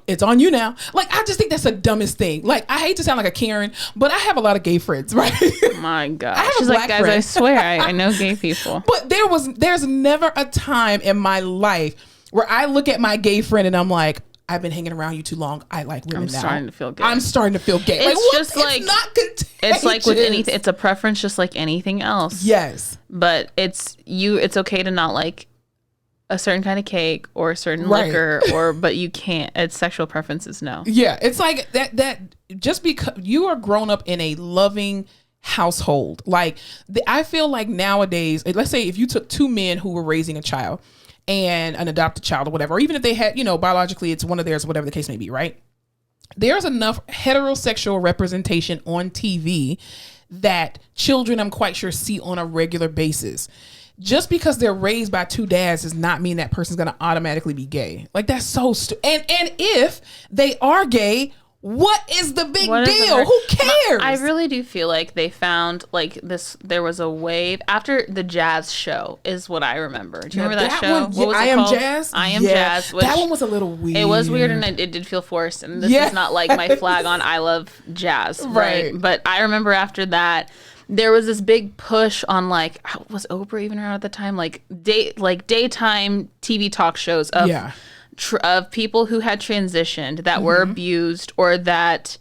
it's on you now. Like, I just think that's the dumbest thing. Like, I hate to sound like a Karen, but I have a lot of gay friends, right? My God. She's like, guys, I swear, I know gay people. But there's never a time in my life where I look at my gay friend and I'm like, I've been hanging around you too long. I like women now. I'm starting to feel gay. It's like, just like, it's not contagious. It's like with anything. It's a preference just like anything else. Yes. But it's okay to not like a certain kind of cake or a certain liquor but you can't. It's sexual preferences. No. Yeah. It's like that just because you are grown up in a loving household. Like I feel like nowadays, let's say if you took 2 men who were raising a child and an adopted child or whatever, or even if they had, biologically it's one of theirs, whatever the case may be, right? There's enough heterosexual representation on TV that children, I'm quite sure, see on a regular basis. Just because they're raised by 2 dads does not mean that person's going to automatically be gay. Like, that's so and if they are gay, what is the big deal? Who cares? I really do feel like they found like this. There was a wave after the Jazz show is what I remember. Do you remember that show? One, what was I Am Jazz? I Am Jazz. That one was a little weird. It was weird and it did feel forced. And this is not like my flag on I love jazz. Right. But I remember after that, there was this big push on like, was Oprah even around at the time? Like daytime TV talk shows of people who had transitioned that were abused or that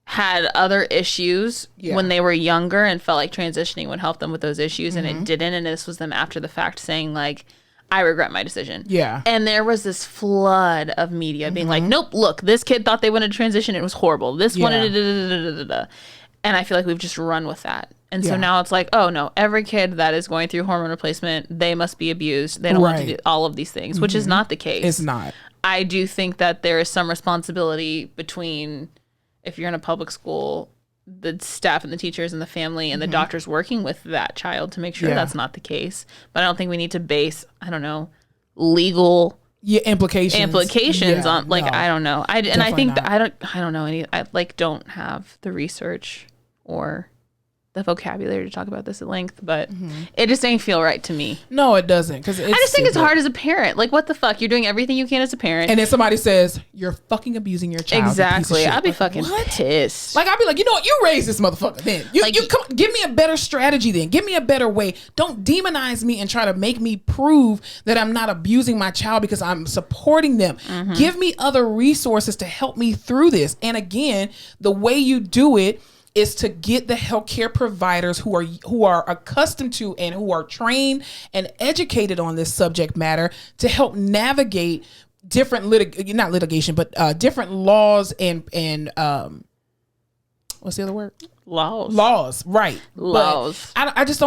had other issues when they were younger and felt like transitioning would help them with those issues and it didn't. And this was them after the fact saying like, I regret my decision. Yeah. And there was this flood of media being like, nope, look, this kid thought they wanted to transition. It was horrible. This wanted to And I feel like we've just run with that. And so now it's like, oh no, every kid that is going through hormone replacement, they must be abused. They don't want to do all of these things, which is not the case. It's not. I do think that there is some responsibility between, if you're in a public school, the staff and the teachers and the family and the doctors working with that child to make sure that's not the case. But I don't think we need to base, legal implications on like, no, I don't know. I think that I don't know any, I don't have the research or the vocabulary to talk about this at length, but it just ain't feel right to me. No, it doesn't. Because I just think it's hard as a parent. Like, what the fuck? You're doing everything you can as a parent. And then somebody says, you're fucking abusing your child. Exactly. I'd be fucking pissed. Like, I'd be like, you know what? You raise this motherfucker then. You come, give me a better strategy then. Give me a better way. Don't demonize me and try to make me prove that I'm not abusing my child because I'm supporting them. Give me other resources to help me through this. And again, the way you do it is to get the healthcare providers who are accustomed to and who are trained and educated on this subject matter to help navigate different different laws and what's the other word? Laws, right? Laws. But I just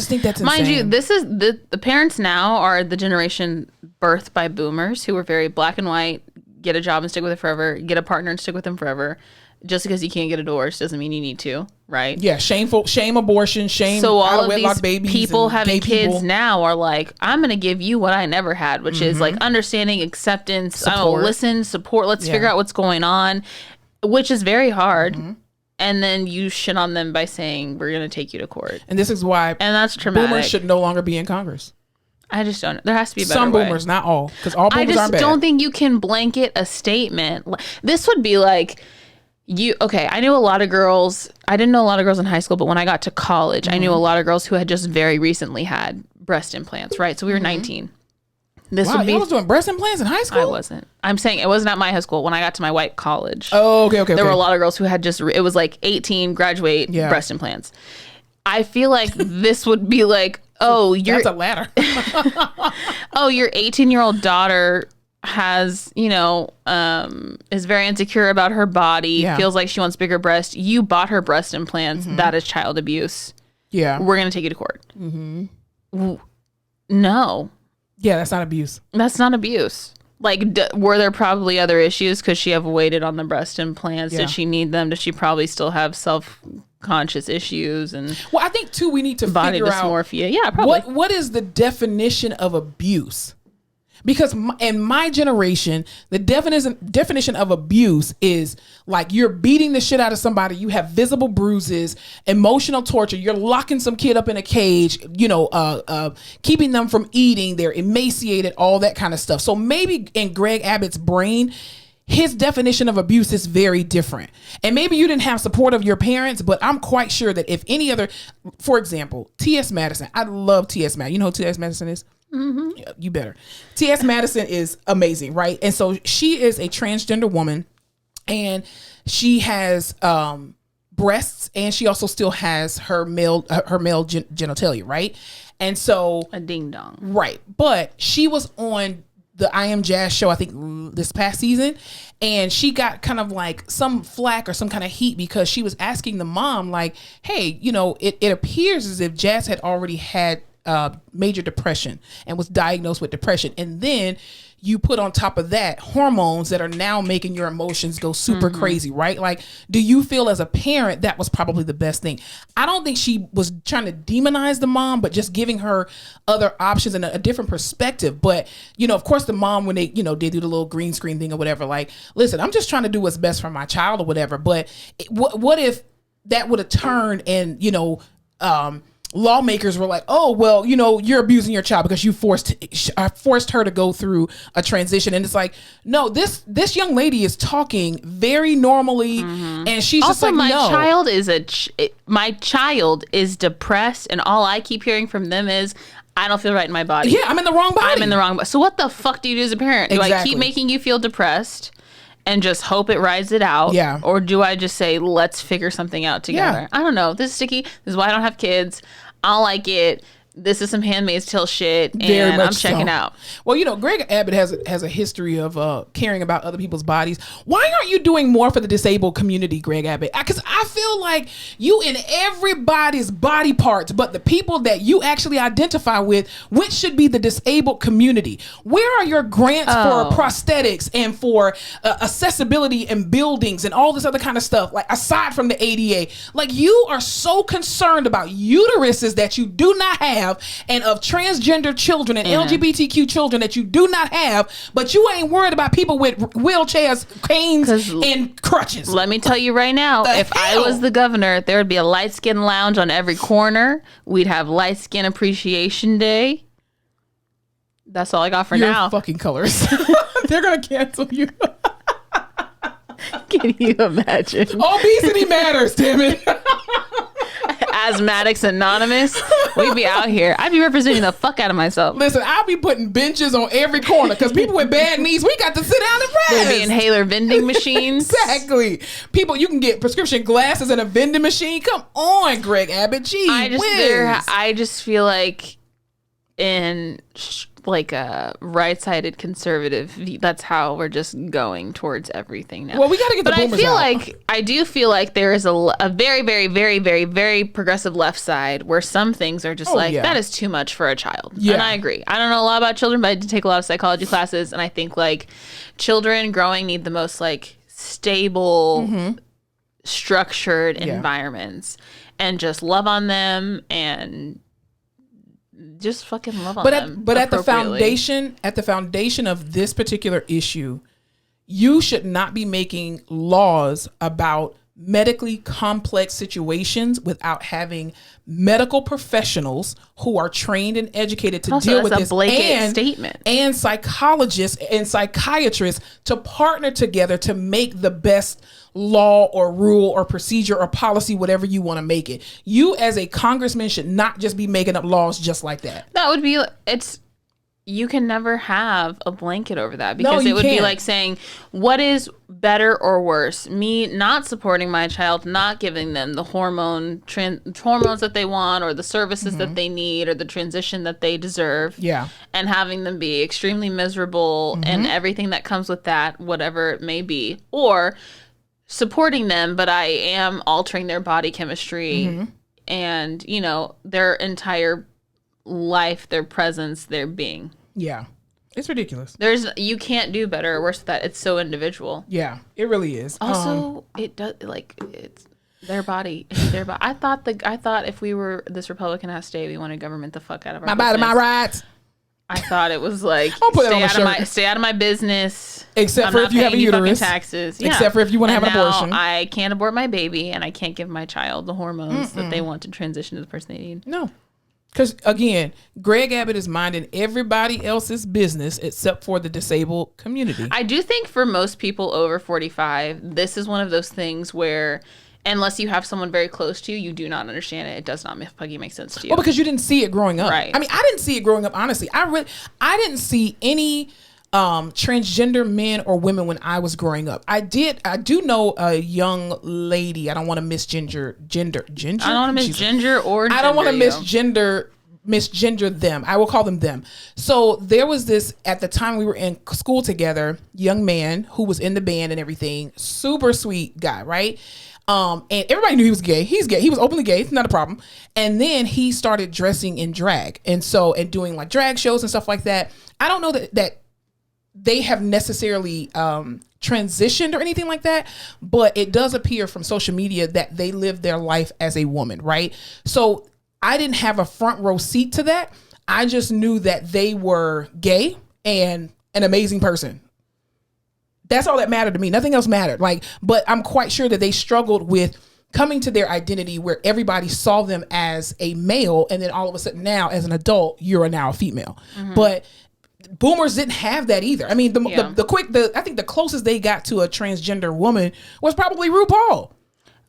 think that's insane. Mind you, this is the parents now are the generation birthed by boomers who were very black and white. Get a job and stick with it forever. Get a partner and stick with them forever. Just because you can't get a divorce doesn't mean you need to, right? Yeah, shame abortion, so all of these babies people having kids now are like, I'm going to give you what I never had, which is like understanding, acceptance, support. Let's figure out what's going on, which is very hard. And then you shit on them by saying, we're going to take you to court. And this is why and that's traumatic. Boomers should no longer be in Congress. I just don't. There has to be a better Some way. boomers, not all, because all boomers aren't bad. I just don't think you can blanket a statement. This would be like, I knew a lot of girls. I didn't know a lot of girls in high school, but when I got to college, I knew a lot of girls who had just very recently had breast implants, right? So we were 19. You was doing breast implants in high school? I wasn't. I'm saying it wasn't at my high school. When I got to my white college. Oh, okay. There were a lot of girls who had it was like 18, graduate, breast implants. I feel like this would be like, that's a ladder. Your 18-year-old daughter has, is very insecure about her body, feels like she wants bigger breasts. You bought her breast implants. That is child abuse. Yeah. We're going to take you to court. Mm-hmm. No. Yeah, that's not abuse. That's not abuse. Like, were there probably other issues? Could she have waited on the breast implants? Yeah. Did she need them? Does she probably still have self-conscious issues? And well, I think, too, we need to body figure dysmorphia. Yeah, probably. What is the definition of abuse? Because in my generation, the definition of abuse is like you're beating the shit out of somebody. You have visible bruises, emotional torture. You're locking some kid up in a cage, keeping them from eating. They're emaciated, all that kind of stuff. So maybe in Greg Abbott's brain, his definition of abuse is very different. And maybe you didn't have support of your parents, but I'm quite sure that if any other, for example, T.S. Madison, I love T.S. Madison. You know who T.S. Madison is? Mm-hmm. Yeah, you better. T.S. Madison is amazing, right? And so she is a transgender woman, and she has breasts, and she also still has her male genitalia, right? And so a ding dong, right? But she was on the I Am Jazz show, I think this past season, and she got kind of like some flack or some kind of heat because she was asking the mom, like, hey, it appears as if Jazz had already had major depression and was diagnosed with depression, and then you put on top of that hormones that are now making your emotions go super crazy, right? Like, do you feel as a parent that was probably the best thing? I don't think she was trying to demonize the mom, but just giving her other options and a different perspective. But, of course the mom, when they do the little green screen thing or whatever, like, listen, I'm just trying to do what's best for my child or whatever. But what if that would have turned and, lawmakers were like, oh, well, you're abusing your child because you forced her to go through a transition. And it's like, no, this young lady is talking very normally, and she's also just like, my child is depressed, and all I keep hearing from them is, I don't feel right in my body. Yeah, I'm in the wrong body. I'm in the wrong body. So what the fuck do you do as a parent? Do I keep making you feel depressed and just hope it rides it out? Yeah. Or do I just say, let's figure something out together? Yeah. I don't know. This is sticky. This is why I don't have kids. I don't like it. This is some Handmaid's Tale shit, and I'm checking out. Well, Greg Abbott has a history of caring about other people's bodies. Why aren't you doing more for the disabled community, Greg Abbott? Because I feel like you in everybody's body parts, but the people that you actually identify with, which should be the disabled community. Where are your grants for prosthetics and for accessibility in buildings and all this other kind of stuff? Like, aside from the ADA, like, you are so concerned about uteruses that you do not have, and of transgender children and LGBTQ children that you do not have, but you ain't worried about people with wheelchairs, canes, and crutches. Let me tell you right now, if I was the governor, there would be a light skin lounge on every corner. We'd have light skin appreciation day. That's all I got for now. Fucking colors. They're gonna cancel you. Can you imagine? Obesity matters, damn it. Asthmatics Anonymous. We'd be out here. I'd be representing the fuck out of myself. Listen, I'll be putting benches on every corner because people with bad knees, we got to sit down and rest. There'd be inhaler vending machines. Exactly. People, you can get prescription glasses in a vending machine. Come on, Greg Abbott. Gee, I just feel like in like a right-sided conservative, that's how we're just going towards everything now. Well, we got to get the boomers out. I do feel like there is a very, very, very, very, very progressive left side where some things are just that is too much for a child. Yeah. And I agree. I don't know a lot about children, but I did take a lot of psychology classes, and I think like children growing need the most like stable, structured environments, and just love on them and just fucking love on them. But at the foundation of this particular issue, you should not be making laws about medically complex situations without having medical professionals who are trained and educated to deal with this, and psychologists and psychiatrists to partner together to make the best law or rule or procedure or policy, whatever you want to make it. You as a congressman should not just be making up laws just like that. That would be, you can never have a blanket over that, because it would be like saying, what is better or worse? Me not supporting my child, not giving them the hormones that they want, or the services that they need, or the transition that they deserve. Yeah. And having them be extremely miserable and everything that comes with that, whatever it may be. Or supporting them, but I am altering their body chemistry and, you know, their entire life, their presence, their being. Yeah. It's ridiculous. You can't do better or worse than that. It's so individual. Yeah, it really is. Also, it does, like, it's their body. Their body. I thought if we were this Republican ass state, we wanted government the fuck out of our my body, my rights. I thought it was like, stay out of my business. Except for if you have a uterus. Taxes. Yeah. Except for if you want to have an abortion. I can't abort my baby, and I can't give my child the hormones that they want to transition to the person they need. No. Because, again, Greg Abbott is minding everybody else's business except for the disabled community. I do think for most people over 45, this is one of those things where, unless you have someone very close to you, you do not understand it. It does not make sense to you. Well, because you didn't see it growing up. Right. I mean, I didn't see it growing up, honestly. I didn't see any transgender men or women when I was growing up. I do know a young lady. I don't want to misgender. I don't want to misgender or I don't want to misgender them. I will call them them. So there was this, at the time we were in school together, young man who was in the band and everything. Super sweet guy, right? And everybody knew he was gay. He's gay. He was openly gay. It's not a problem. And then he started dressing in drag. And doing like drag shows and stuff like that. I don't know that they have necessarily transitioned or anything like that, but it does appear from social media that they live their life as a woman, right? So I didn't have a front row seat to that. I just knew that they were gay and an amazing person. That's all that mattered to me. Nothing else mattered. But I'm quite sure that they struggled with coming to their identity where everybody saw them as a male, and then all of a sudden now, as an adult, you're now a female. Mm-hmm. But boomers didn't have that either. I mean, I think the closest they got to a transgender woman was probably RuPaul.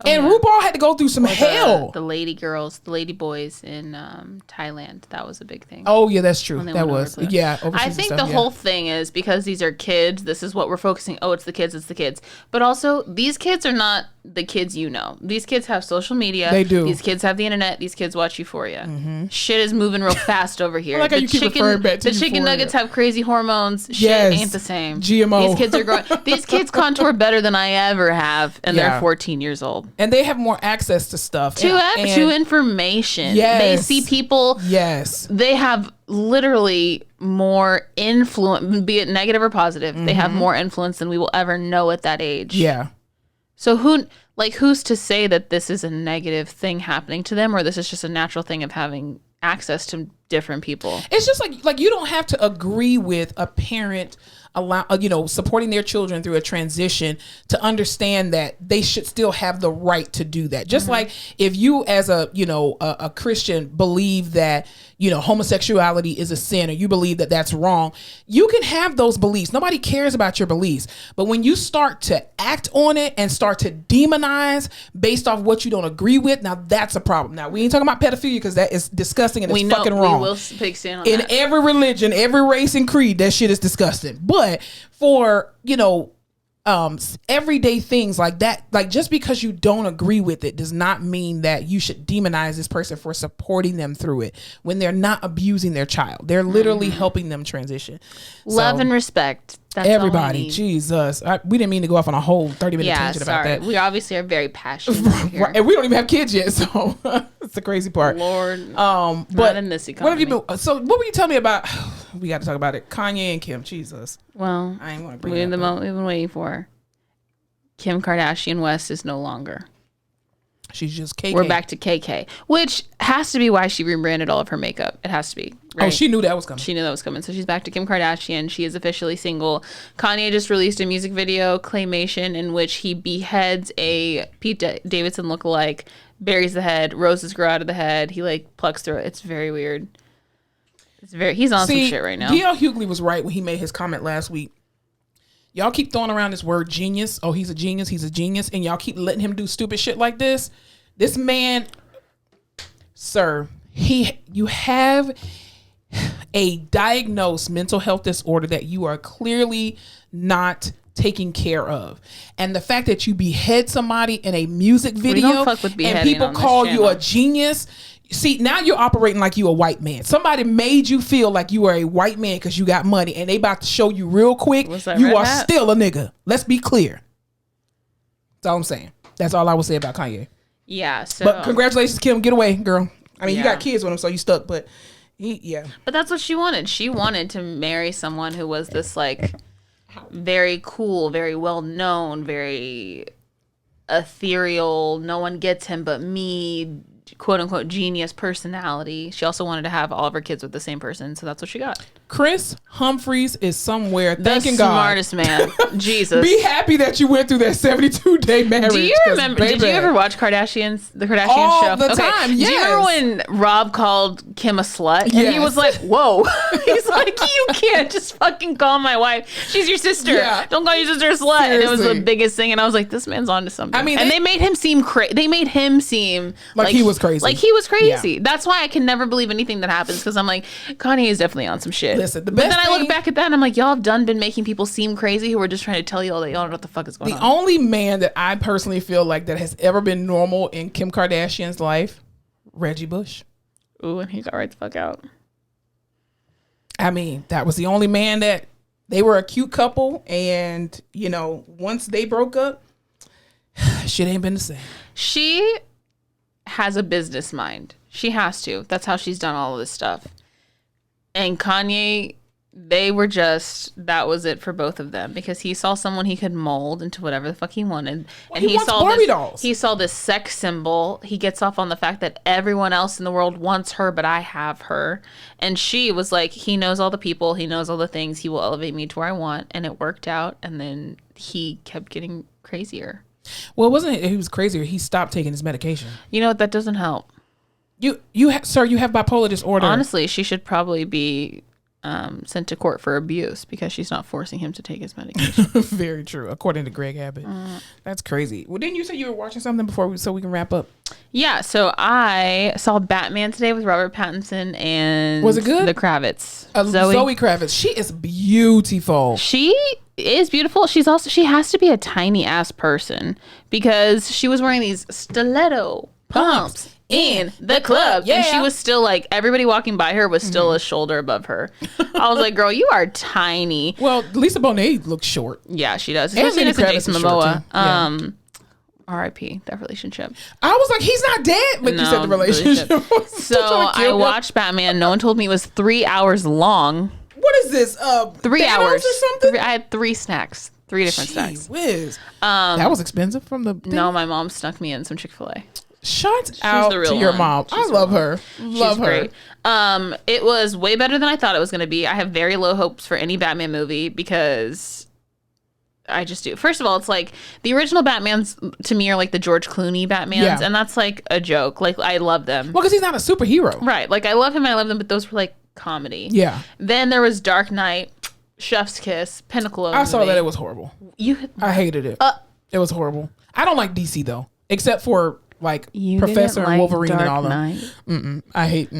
RuPaul had to go through some hell. The lady girls, the lady boys in Thailand, that was a big thing. Oh yeah, that's true. That was I think the whole thing is because these are kids. This is what we're focusing. Oh, it's the kids. But also, these kids are not the kids you know. These kids have social media. They do. These kids have the internet. These kids watch Euphoria. Mm-hmm. Shit is moving real fast over here. I like how you keep referring back to the chicken nuggets have crazy hormones. Shit ain't the same. GMO. These kids are growing. These kids contour better than I ever have, and they're 14 years old. And they have more access to stuff. To information. Yes. They see people. Yes. They have literally more influence, be it negative or positive. Mm-hmm. They have more influence than we will ever know at that age. Yeah. So who's to say that this is a negative thing happening to them, or this is just a natural thing of having access to different people? It's just like you don't have to agree with a parent supporting their children through a transition to understand that they should still have the right to do that. Just like if you as a Christian believe that, homosexuality is a sin, or you believe that that's wrong, you can have those beliefs. Nobody cares about your beliefs. But when you start to act on it and start to demonize based off what you don't agree with, now that's a problem. Now, we ain't talking about pedophilia because that is disgusting and it's fucking wrong. We will stand on in that. every religion, every race and creed, that shit is disgusting. But for, everyday things like that, like just because you don't agree with it does not mean that you should demonize this person for supporting them through it when they're not abusing their child. They're literally helping them transition. Love and respect. That's everybody. Jesus. We didn't mean to go off on a whole 30-minute tangent about that. We obviously are very passionate. Right. And we don't even have kids yet, so it's the crazy part. Lord. But not in this economy. What have you been, so what were you telling me about? We got to talk about it. Kanye and Kim. Jesus. Well, I ain't want to bring the moment we've been waiting for. Kim Kardashian West is no longer. She's just KK. We're back to KK, which has to be why she rebranded all of her makeup. It has to be. Right? Oh, she knew that was coming. She knew that was coming. So she's back to Kim Kardashian. She is officially single. Kanye just released a music video, Claymation, in which he beheads a Pete Davidson lookalike, buries the head, roses grow out of the head. He plucks through it. It's very weird. He's on some shit right now. D.L. Hughley was right when he made his comment last week. Y'all keep throwing around this word genius. Oh, he's a genius. He's a genius. And y'all keep letting him do stupid shit like this. This man, sir, you have a diagnosed mental health disorder that you are clearly not taking care of. And the fact that you behead somebody in a music video and people call you a genius. See, now you're operating like you a white man. Somebody made you feel like you are a white man because you got money, and they about to show you real quick you are still a nigga. Let's be clear. That's all I'm saying. That's all I will say about Kanye. Yeah. So, but congratulations, Kim. Get away, girl. I mean, you got kids with him, so you stuck. But But that's what she wanted. She wanted to marry someone who was this like very cool, very well known, very ethereal. No one gets him but me. "Quote unquote genius personality." She also wanted to have all of her kids with the same person, so that's what she got. Chris Humphries is somewhere thanking the smartest God. man. Jesus. Be happy that you went through that 72-day marriage. Do you remember? Did you ever watch the Kardashians show? All the time, yes. Do you remember when Rob called Kim a slut? Yes. And he was like, whoa. He's like, you can't just fucking call my wife. She's your sister. Yeah. Don't call your sister a slut. Seriously. And it was the biggest thing. And I was like, this man's onto something. I mean, and they made him seem like he was crazy. Like he was crazy. Yeah. That's why I can never believe anything that happens, because I'm like, Kanye is definitely on some shit. Listen, but then I look back at that and I'm like, y'all have been making people seem crazy who are just trying to tell you all that y'all don't know what the fuck is going on. The only man that I personally feel like that has ever been normal in Kim Kardashian's life, Reggie Bush. Ooh, and he got right the fuck out. I mean, that was the only man that they were a cute couple, and once they broke up, shit ain't been the same. She has a business mind. She has to. That's how she's done all of this stuff. And Kanye, that was it for both of them, because he saw someone he could mold into whatever the fuck he wanted. Well, and he saw Barbie dolls. He saw this sex symbol. He gets off on the fact that everyone else in the world wants her, but I have her. And she was like, he knows all the people, he knows all the things, he will elevate me to where I want. And it worked out. And then he kept getting crazier. Well, it wasn't he was crazier. He stopped taking his medication. You know what? That doesn't help. Sir, you have bipolar disorder. Honestly, she should probably be sent to court for abuse, because she's not forcing him to take his medication. Very true, according to Greg Abbott. That's crazy. Well, didn't you say you were watching something so we can wrap up? Yeah, so I saw Batman today with Robert Pattinson and was it good? The Kravitz. Zoe Kravitz. She is beautiful. She is beautiful. She has to be a tiny ass person, because she was wearing these stiletto pumps in the club. Yeah. And she was still like, everybody walking by her was still a shoulder above her. I was like, girl, you are tiny. Well, Lisa Bonet looks short. Yeah, she does. Especially next to Jason Momoa. R.I.P. that relationship. I was like, he's not dead, but you said the relationship. So I watched Batman. No one told me it was 3 hours long. What is this? 3 hours or something? I had 3 snacks. 3 different snacks. Whiz. That was expensive from the thing? No, my mom snuck me in some Chick-fil-A. Shout out to your mom. I love her. Love her. Great. It was way better than I thought it was going to be. I have very low hopes for any Batman movie, because I just do. First of all, it's like the original Batmans to me are like the George Clooney Batmans, and that's like a joke. Like, I love them. Well, because he's not a superhero. Right. Like, I love him and I love them, but those were like comedy. Yeah. Then there was Dark Knight, Chef's Kiss, pinnacle of I saw that. It was horrible. I hated it. It was horrible. I don't like DC though, except for like Professor and Wolverine and all them. I hate.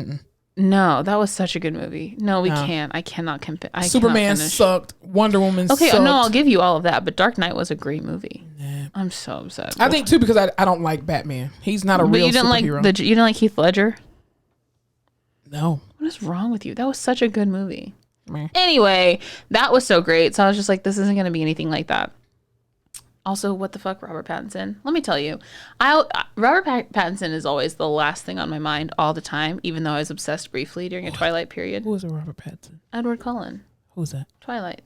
No, that was such a good movie. No, we can't. I cannot compare. Superman sucked. Wonder Woman sucked. Okay, no, I'll give you all of that. But Dark Knight was a great movie. Nah. I'm so upset. I think too, because I don't like Batman. He's not a real superhero. You didn't like Heath Ledger? No. What is wrong with you? That was such a good movie. Meh. Anyway, that was so great. So I was just like, this isn't going to be anything like that. Also, what the fuck, Robert Pattinson? Let me tell you, Robert Pattinson is always the last thing on my mind all the time, even though I was obsessed briefly during a Twilight period. Who was a Robert Pattinson? Edward Cullen. Who's that? Twilight.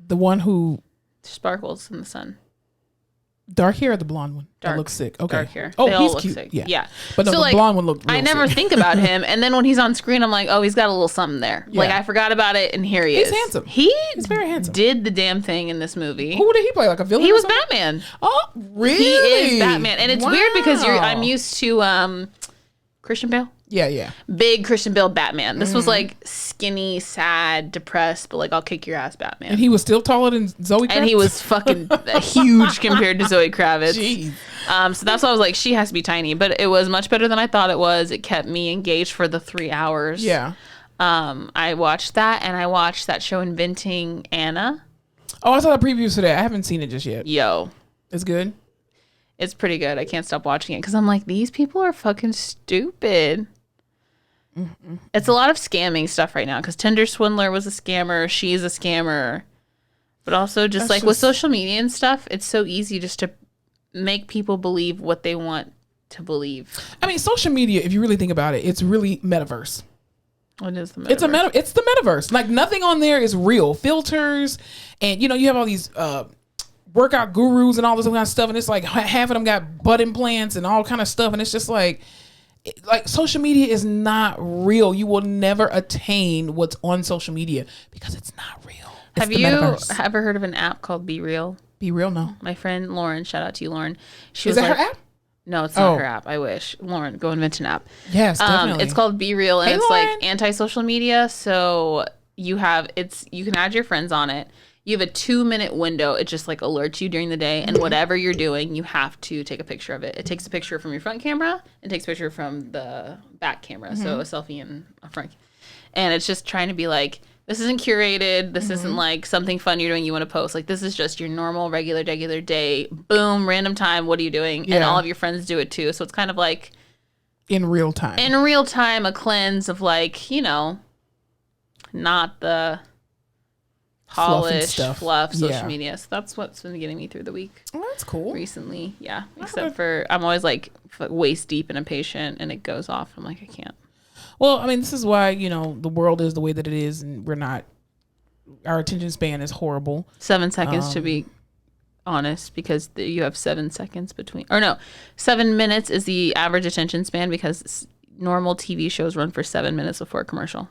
The one who sparkles in the sun. Dark hair or the blonde one? Dark. That looks sick. Okay. Dark hair. Oh, he's cute. Sick. Yeah. But no, so, the blonde one looked real I never sick. think about him. And then when he's on screen, I'm like, oh, he's got a little something there. Yeah. Like, I forgot about it, and here he is. He's handsome. He's very handsome. Did the damn thing in this movie. Who did he play? Like a villain? He was Batman. Oh, really? He is Batman. And it's weird because I'm used to Christian Bale. Yeah. Big Christian Bale Batman. This was like skinny, sad, depressed, but like, I'll kick your ass Batman. And he was still taller than Zoe Kravitz? And he was fucking huge compared to Zoe Kravitz. Jeez. So that's why I was like, she has to be tiny. But it was much better than I thought it was. It kept me engaged for the 3 hours. Yeah. I watched that, and I watched that show Inventing Anna. Oh, I saw the previews for that. I haven't seen it just yet. Yo. It's good? It's pretty good. I can't stop watching it because I'm like, these people are fucking stupid. It's a lot of scamming stuff right now because Tinder Swindler was a scammer. She's a scammer. But also with social media and stuff, it's so easy just to make people believe what they want to believe. I mean, social media, if you really think about it, it's really metaverse. What is the metaverse? It's the metaverse. Like, nothing on there is real. Filters, and you have all these workout gurus and all this kind of stuff, and it's like half of them got butt implants and all kind of stuff, and it's just like social media is not real. You will never attain what's on social media because it's not real. Have you ever heard of an app called Be Real? Be Real, no. My friend Lauren, shout out to you, Lauren. Is that her app? No, it's not her app. I wish. Lauren, go invent an app. Yes, definitely. It's called Be Real, and it's Lauren. like anti-social media. So you can add your friends on it. You have a 2-minute window. It just like alerts you during the day, and whatever you're doing, you have to take a picture of it. It takes a picture from your front camera and takes a picture from the back camera. So a selfie and a front. And it's just trying to be like, this isn't curated. This isn't like something fun you're doing you want to post. Like, this is just your normal, regular day. Boom, random time. What are you doing? Yeah. And all of your friends do it too. So it's kind of like in real time. A cleanse of like, not the polished fluff social media. So that's what's been getting me through the week. Oh, that's cool. Recently, yeah. Except for I'm always like waist deep in a patient and it goes off. I'm like, I can't. Well, I mean, this is why, the world is the way that it is, and our attention span is horrible. 7 seconds to be honest, because you have 7 seconds between, 7 minutes is the average attention span, because normal TV shows run for 7 minutes before a commercial.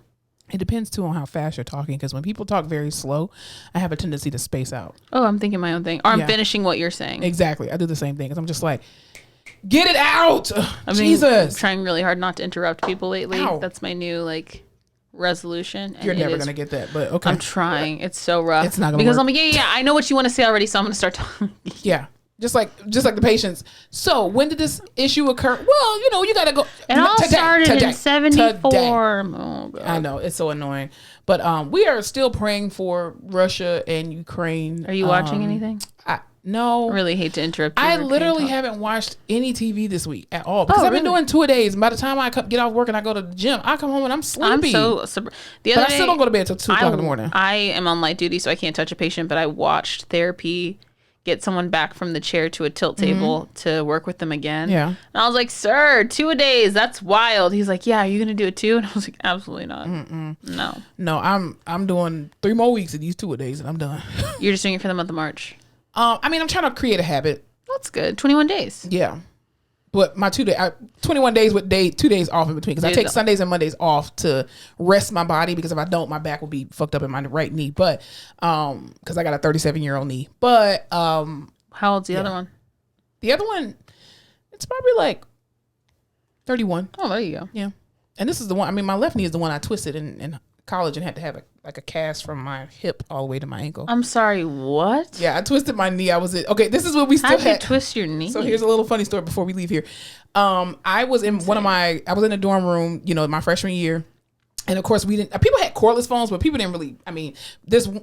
It depends too on how fast you're talking, because when people talk very slow, I have a tendency to space out. Oh, I'm thinking my own thing, or I'm finishing what you're saying. Exactly. I do the same thing, because I'm just like, get it out. Jesus. I'm trying really hard not to interrupt people lately. Ow. That's my new resolution. You're never going to get that, but okay. I'm trying. It's so rough. It's not going to work. Because I'm like, I know what you want to say already, so I'm going to start talking. Yeah. Just like the patients. So when did this issue occur? Well, you got to go. It all started in 74. Oh, God. I know. It's so annoying. But we are still praying for Russia and Ukraine. Are you watching anything? No. I really hate to interrupt you. I literally haven't watched any TV this week at all, because I've been doing 2-a-days. By the time I get off work and I go to the gym, I come home and I'm sleepy. The other day, I still don't go to bed until 2 o'clock in the morning. I am on light duty, so I can't touch a patient, but I watched therapy get someone back from the chair to a tilt table to work with them again. Yeah. And I was like, sir, 2-a-days, that's wild. He's like, yeah, are you going to do it too? And I was like, absolutely not. No, I'm doing 3 more weeks of these 2-a-days and I'm done. You're just doing it for the month of March. I'm trying to create a habit. That's good. 21 days. Yeah. But my 21 days with 2 days off in between, because I take Sundays and Mondays off to rest my body, because if I don't, my back will be fucked up in my right knee. But because I got a 37-year-old knee. But how old's the other one? The other one, it's probably like 31. Oh, there you go. Yeah. And this is the one. My left knee is the one I twisted in college and had to have a cast from my hip all the way to my ankle. I'm sorry, what? Yeah, I twisted my knee. Okay, this is what we still had. How'd you twist your knee? So here's a little funny story before we leave here. I was in the dorm room, my freshman year. And of course, people had cordless phones, but people didn't really,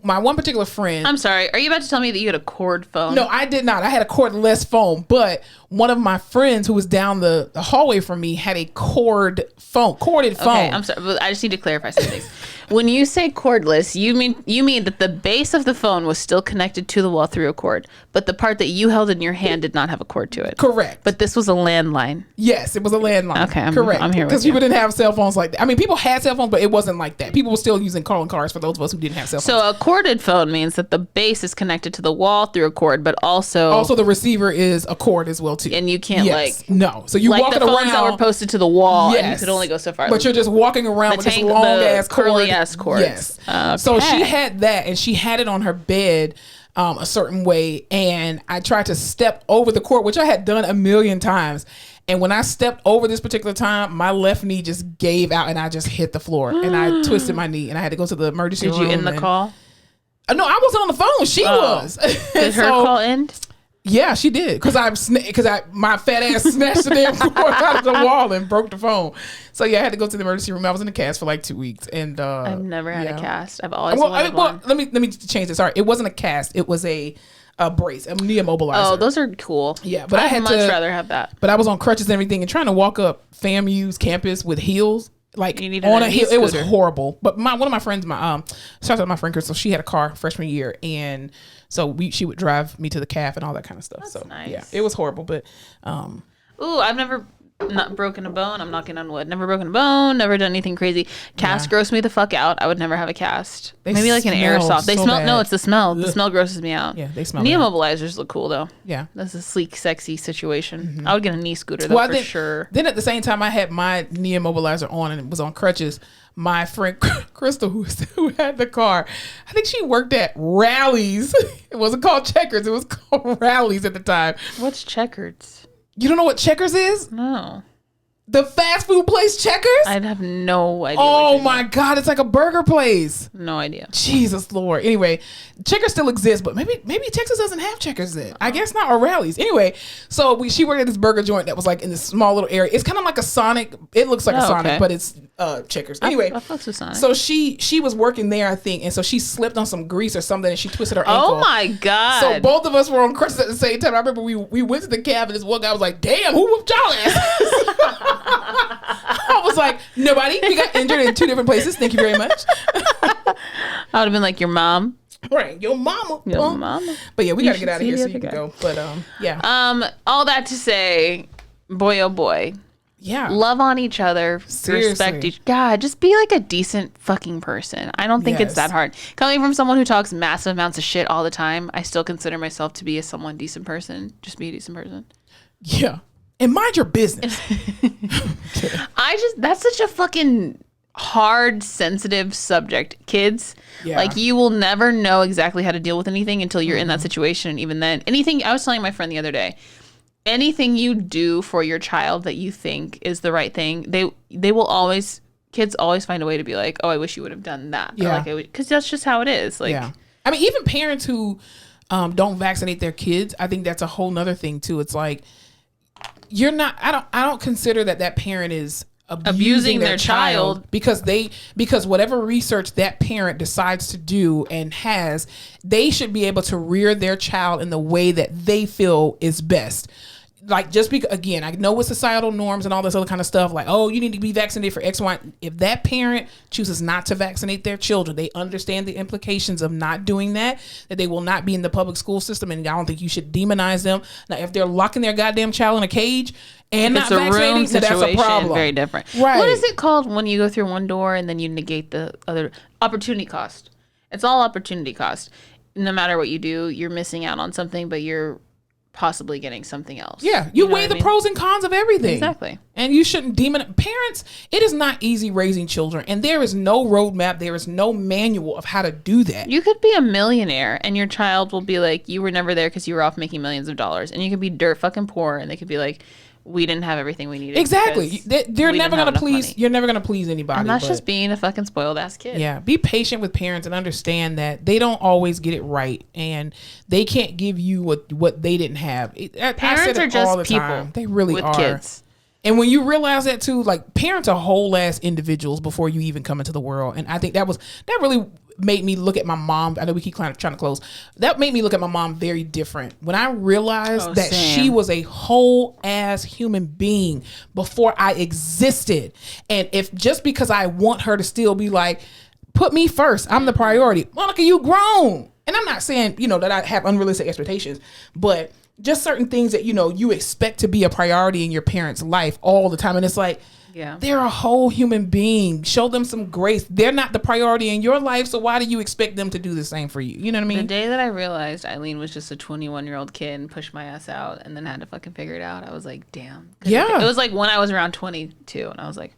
my one particular friend. I'm sorry, are you about to tell me that you had a cord phone? No, I did not. I had a cordless phone, but one of my friends who was down the hallway from me had a corded phone. Okay, I'm sorry, but I just need to clarify some things. When you say cordless, you mean that the base of the phone was still connected to the wall through a cord, but the part that you held in your hand did not have a cord to it. Correct. But this was a landline. Yes, it was a landline. Okay, correct. I'm here with you. Because people didn't have cell phones like that. People had cell phones, but it wasn't like that. People were still using calling cards for those of us who didn't have cell phones. So a corded phone means that the base is connected to the wall through a cord, but also the receiver is a cord as well too. And you can't no. So you walking the phones around that were posted to the wall, and you could only go so far. But you're just walking around with this long ass cord. Curly ass cords. Yes. Okay. So she had that, and she had it on her bed a certain way, and I tried to step over the cord, which I had done a million times. And when I stepped over this particular time, my left knee just gave out, and I just hit the floor, and I twisted my knee, and I had to go to the emergency room. Did you end the call? No, I wasn't on the phone. She was. Did her call end? Yeah, she did, because my fat ass snatched the damn cord out of the wall and broke the phone. So yeah, I had to go to the emergency room. I was in the cast for like 2 weeks, and I've never had a cast. I've always wanted one. Let me change it. Sorry, it wasn't a cast. It was a brace, a knee immobilizer. Oh, those are cool. Yeah, but I'd much rather have that. But I was on crutches and everything, and trying to walk up FAMU's campus with heels. Like on a hill, it was horrible. But one of my friends, shout out my friend Crystal, she had a car freshman year, and so she would drive me to the CAF and all that kind of stuff. That's so nice. Yeah, it was horrible, but Ooh, I've never not broken a bone. I'm knocking on wood. Never broken a bone. Never done anything crazy. Cast gross me the fuck out. I would never have a cast. Maybe like an airsoft. They smell. Bad. No, it's the smell. Ugh. The smell grosses me out. Yeah, they smell. Knee immobilizers look cool though. Yeah, that's a sleek, sexy situation. I would get a knee scooter though for sure. Then at the same time, I had my knee immobilizer on and it was on crutches. My friend Crystal, who had the car, I think she worked at Rallies. It wasn't called Checkers. It was called Rallies at the time. What's Checkers? You don't know what Checkers is? No. The fast food place Checkers? I'd have no idea. Oh my God, it's like a burger place. No idea. Jesus Lord. Anyway, Checkers still exists, but maybe Texas doesn't have Checkers then. I guess not, or Rallies. Anyway, so she worked at this burger joint that was like in this small little area. It's kind of like a Sonic. It looks like a Sonic, but it's Checkers. Anyway, I fucks with Sonic. So she was working there, I think, and so she slipped on some grease or something, and she twisted her ankle. Oh my God. So both of us were on crutches at the same time. I remember we went to the cab, and this one guy was like, "Damn, who whooped y'all ass?" I was like, nobody. We got injured in 2 different places. Thank you very much. I would have been like, your mom. Right, your mama. Your mama. But yeah, we gotta get out of here so you can go. But yeah. All that to say, boy oh boy. Yeah. Love on each other. Seriously. Respect each. God, just be like a decent fucking person. I don't think it's that hard. Coming from someone who talks massive amounts of shit all the time, I still consider myself to be a somewhat decent person. Just be a decent person. Yeah. And mind your business. That's such a fucking hard, sensitive subject. Kids, like you will never know exactly how to deal with anything until you're in that situation. And even then, I was telling my friend the other day, anything you do for your child that you think is the right thing, they will always, kids always find a way to be like, oh, I wish you would have done that. Yeah. Because that's just how it is. Like, yeah. I mean, even parents who don't vaccinate their kids, I think that's a whole nother thing too. It's like, I don't consider that parent is abusing their child because whatever research that parent decides to do and has, they should be able to rear their child in the way that they feel is best. Like, just because, again, I know with societal norms and all this other kind of stuff, like, oh, you need to be vaccinated for X, Y. If that parent chooses not to vaccinate their children, they understand the implications of not doing that they will not be in the public school system, and I don't think you should demonize them. Now, if they're locking their goddamn child in a cage and not vaccinating, then that's a problem. Very different. Right. What is it called when you go through one door and then you negate the other? Opportunity cost. It's all opportunity cost. No matter what you do, you're missing out on something, but you're possibly getting something else. Yeah, you weigh the pros and cons of everything. Exactly. And you shouldn't parents. It is not easy raising children, and there is no roadmap. There is no manual of how to do that. You could be a millionaire, and your child will be like, you were never there because you were off making millions of dollars, and you could be dirt fucking poor, and they could be like, we didn't have everything we needed. Exactly. They're never gonna please. You're never gonna please anybody. And that's just being a fucking spoiled ass kid. Yeah. Be patient with parents and understand that they don't always get it right, and they can't give you what they didn't have. Parents are just people. Time. They really with are. Kids. And when you realize that too, like, parents are whole ass individuals before you even come into the world. And I think that really made me look at my mom. I know we keep trying to close. That made me look at my mom very different. When I realized that she was a whole ass human being before I existed. And if just because I want her to still be like, put me first, I'm the priority. Monica, you grown. And I'm not saying, that I have unrealistic expectations, but just certain things that, you expect to be a priority in your parents' life all the time. And it's like, they're a whole human being. Show them some grace. They're not the priority in your life, so why do you expect them to do the same for you? You know what I mean? The day that I realized Eileen was just a 21-year-old kid and pushed my ass out and then had to fucking figure it out, I was like, damn. Yeah. It was like when I was around 22, and I was like,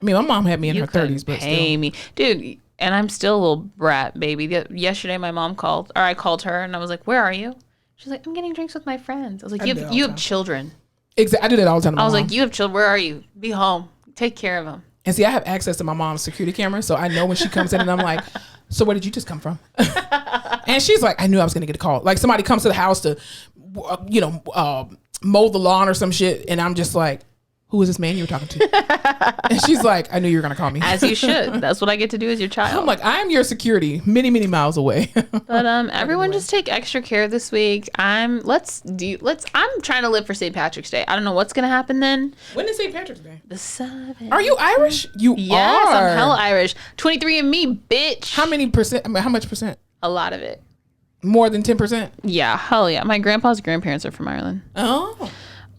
I mean, my mom had me in her 30s, but pay still. Me. Dude, and I'm still a little brat, baby. Yesterday, my mom I called her, and I was like, where are you? She's like, I'm getting drinks with my friends. I was like, you have children. Exactly. I do that all the time. I was like, you have children. Where are you? Be home. Take care of them. And see, I have access to my mom's security camera, so I know when she comes in, and I'm like, so where did you just come from? And she's like, I knew I was going to get a call. Like, somebody comes to the house to, mow the lawn or some shit, and I'm just like, who is this man you were talking to? And she's like, I knew you were going to call me. As you should. That's what I get to do as your child. I'm like, I am your security many, many miles away. But everyone just take extra care this week. I'm trying to live for St. Patrick's Day. I don't know what's going to happen then. When is St. Patrick's Day? The 7th. Are you Irish? Yes, I'm hella Irish. 23andMe, bitch. How much percent? A lot of it. More than 10%? Yeah, hell yeah. My grandpa's grandparents are from Ireland. Oh.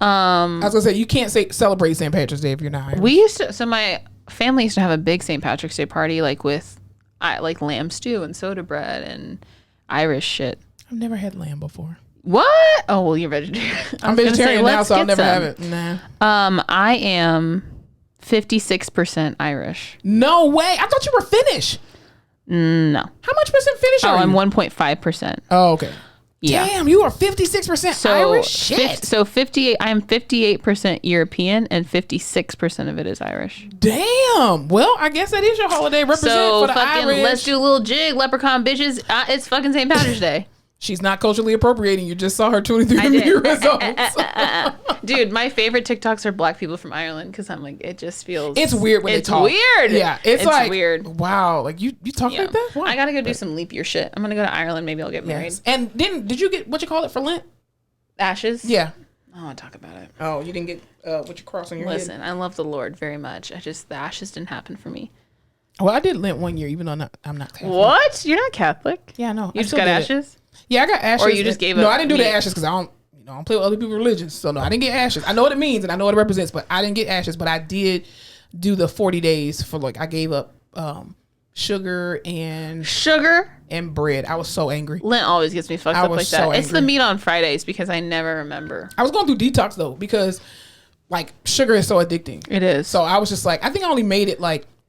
I was gonna say you can't celebrate St. Patrick's Day if you're not Irish. We used to. So my family used to have a big St. Patrick's Day party, like with like lamb stew and soda bread and Irish shit. I've never had lamb before. What? Oh well, you're vegetarian. I'm vegetarian now, so I'll never have it. Nah. I am 56% Irish. No way! I thought you were Finnish. No. How much percent Finnish are you? I'm 1.5%. Oh, okay. Yeah. Damn, you are 56% Irish? Shit. So 58, I'm 58% European and 56% of it is Irish. Damn. Well, I guess that is your holiday represent for the Irish. Let's do a little jig, leprechaun bitches. It's fucking St. Patrick's Day. She's not culturally appropriating. You just saw her 23andMe results. Dude, my favorite TikToks are black people from Ireland because I'm like, it just feels... It's weird when they talk. It's weird. Yeah, it's like... weird. Wow. Like, you talk like that? Wow. I gotta go do some leap year shit. I'm gonna go to Ireland. Maybe I'll get married. Yes. And did you get, what you call it for Lent? Ashes? Yeah. I don't want to talk about it. Oh, you didn't get what you cross on your head? Listen, I love the Lord very much. The ashes didn't happen for me. Well, I did Lent one year, even though I'm not Catholic. What? You're not Catholic? Yeah, no. You just got ashes? Yeah, I got ashes. Or you just gave up? No, I didn't do the ashes because I don't play with other people's religions. So no, I didn't get ashes. I know what it means and I know what it represents, but I didn't get ashes. But I did do the 40 days for I gave up sugar and bread. I was so angry. Lent always gets me fucked up like that. So it's the meat on Fridays because I never remember. I was going through detox though because sugar is so addicting. It is. So I was just I think I only made it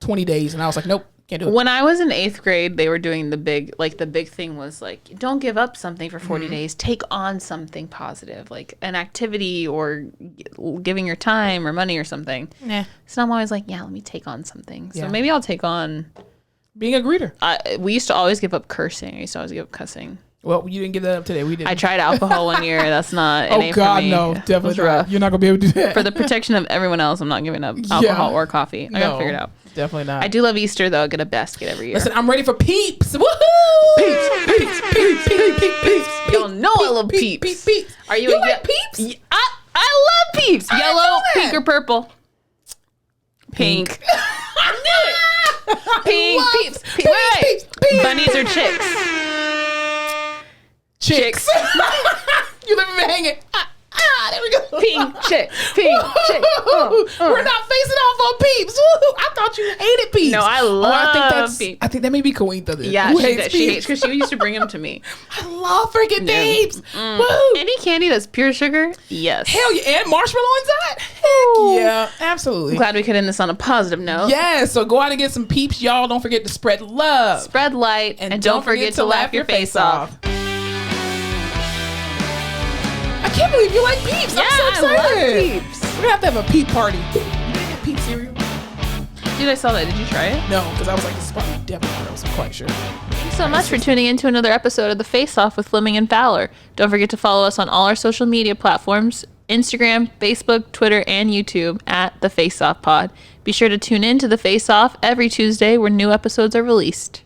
20 days and I was like, nope. Can't do it. When I was in 8th grade, they were doing the big thing was don't give up something for 40 days. Take on something positive, like an activity or giving your time or money or something. Nah. So I'm always let me take on something. So maybe I'll take on being a greeter. We used to always give up cursing. I used to always give up cussing. Well, you didn't give that up today. We did. I tried alcohol one year. That's not. Oh God, no, definitely not. You're not gonna be able to do that. For the protection of everyone else, I'm not giving up alcohol or coffee. I gotta figure it out. Definitely not. I do love Easter though. I get a basket every year. Listen, I'm ready for Peeps. Woohoo! Peeps. Y'all know I love Peeps. Are you like Peeps? I love Peeps. Yellow, pink, or purple? Pink. I knew it. Pink. Peeps. Wait. Bunnies or chicks? Chicks. You leave me hanging. There we go. Pink chick. We're not facing off on Peeps. Woo-hoo. I thought you hated Peeps. No, I love Peeps. I think that may be Cointa then. Yeah, she hates because she used to bring them to me. I love freaking Peeps. Woo. Any candy that's pure sugar, yes. Hell yeah, and marshmallow inside. Heck yeah, absolutely. I'm glad we could end this on a positive note. Yes, so go out and get some Peeps, y'all. Don't forget to spread love. Spread light. And don't forget to laugh your face off. I can't believe you like Peeps. Yeah, I'm so excited. I love Peeps. We're gonna have to have a Peep party. You get Peep cereal? Dude, I saw that. Did you try it? No, because I was this is probably definitely I wasn't quite sure. Thanks so much for tuning in to another episode of The Face Off with Fleming and Fowler. Don't forget to follow us on all our social media platforms, Instagram, Facebook, Twitter, and YouTube at The Face Off Pod. Be sure to tune in to The Face Off every Tuesday where new episodes are released.